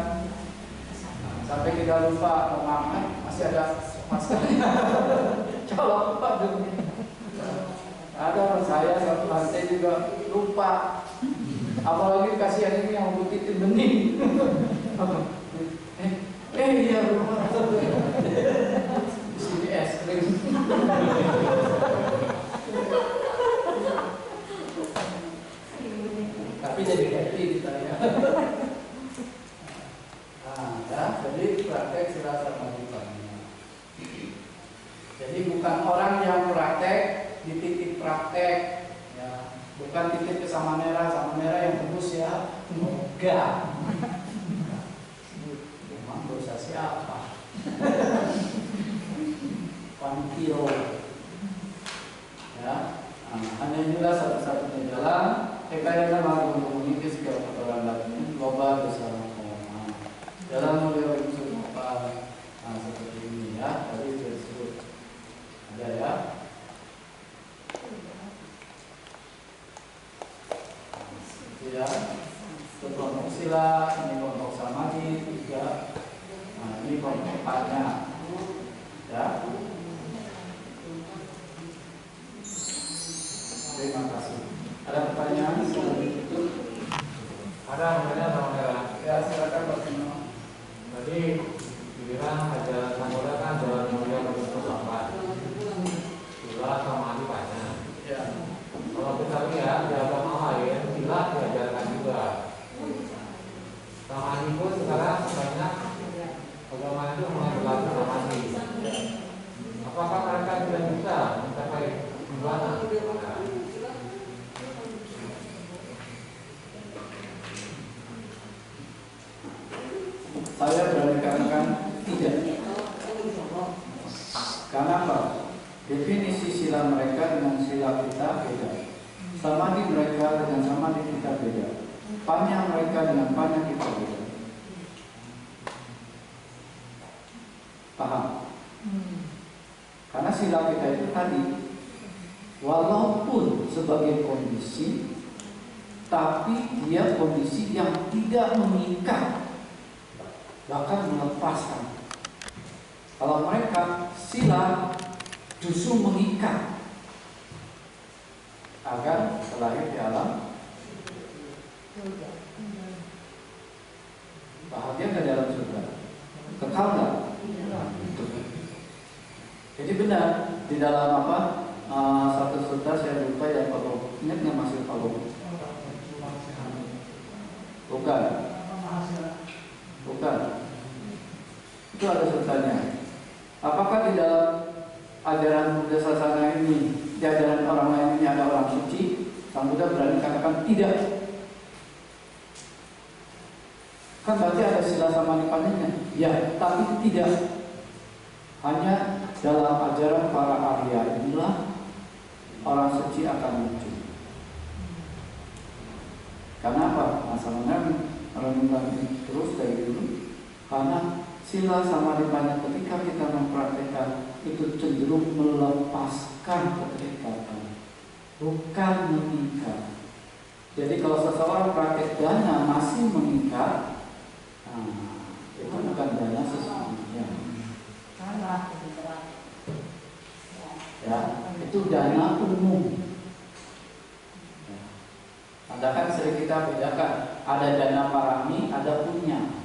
Speaker 1: sampai kita lupa mau makan, masih ada maskernya. Colok lupa dulu. Ada saya satu lantai juga lupa. Apalagi kasihan ini yang bukitin bening. Iya lupa. Di sini es krim. Tapi jadi happy kita ya. Nah, ya, jadi praktek sila samadhi panna. Jadi bukan orang yang praktek dititip praktek, ya, bukan titip ke sama merah yang tembus ya. enggak. Memang dosa siapa? Pankiro. Ya, hanya inilah satu-satunya jalan. Kekayaan mahu mengikis segala kotoran batin, loba dosa orang. Jalan mulia bersujud apa? Seperti ini ya. Tadi sudah disebut. Ada ya. Ya, itu kelompok sila, ini kelompok samadhi juga. Nah, ini kelompok panya. Ya. Terima kasih. Ada pertanyaan sebelum itu?
Speaker 2: Ada pertanyaan sama
Speaker 1: Ya, silakan Pak Tino.
Speaker 2: Tadi dibilang ajaran Buddha kan jalan mulia menuju sampai sila samadhi panya.
Speaker 1: Ya.
Speaker 2: Kalau kita lihat di agama lain, sila diajarkan juga. Samadhi pun sekarang banyak agama itu mengajarkan samadhi. Apakah mereka tidak bisa mencapai nirvana?
Speaker 1: Saya berani katakan tidak. Karena apa? Definisi sila mereka dengan sila kita beda. Samadhi mereka dengan samadhi kita beda. Panya mereka dengan panya kita beda. Paham? Karena sila kita itu tadi, walaupun sebagai kondisi, tapi dia kondisi yang tidak mengikat, bahkan melepaskan. Kalau mereka sila justru mengikat agar terlahir di alam bahagia ke dalam surga, kekal nggak? Jadi benar di dalam apa satu surga saya lupa ya, kalau ingat nggak masih kalau bukan itu ada surganya. Apakah di dalam ajaran Buddha Sasana ini, di ajaran orang lain ini ada orang suci? Sang Buddha berani katakan tidak. Kan berarti ada sila sama dipannya. Ya, tapi tidak. Hanya dalam ajaran para Arya inilah orang suci akan muncul. Karena apa? Masalahnya orang yang terus dari dulu. Karena sila sama dipannya ketika kita mempraktekkan itu cenderung melepaskan keterikatan, bukan mengikat. Jadi kalau seseorang praktek dana masih mengikat, itu bukan dana sesungguhnya. Ya, itu dana umum. Anda kan sering kita bedakan, ada dana parami, ada punya.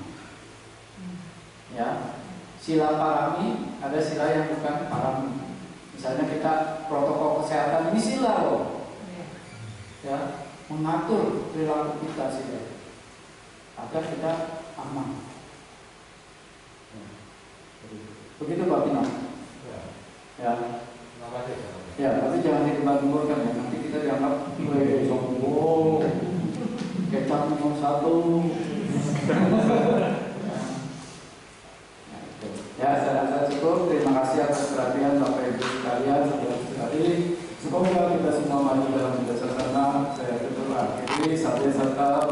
Speaker 1: Ya, sila parami, ada sila yang bukan parami. Misalnya kita protokol kesehatan ini sila loh. Ya, mengatur perilaku kita sila agar kita aman. Begitu Pak Pino. Ya. Ya, tapi jangan digembar-gemborkan ya. Nanti kita dianggap sombong, kecap nomor 1. Ya, saya rasa cukup. Terima kasih atas perhatian Bapak Ibu sekalian, saudara-saudari. Semoga kita semua maju dalam Buddha Sasana. Saya tutup akhiri. Sabda serta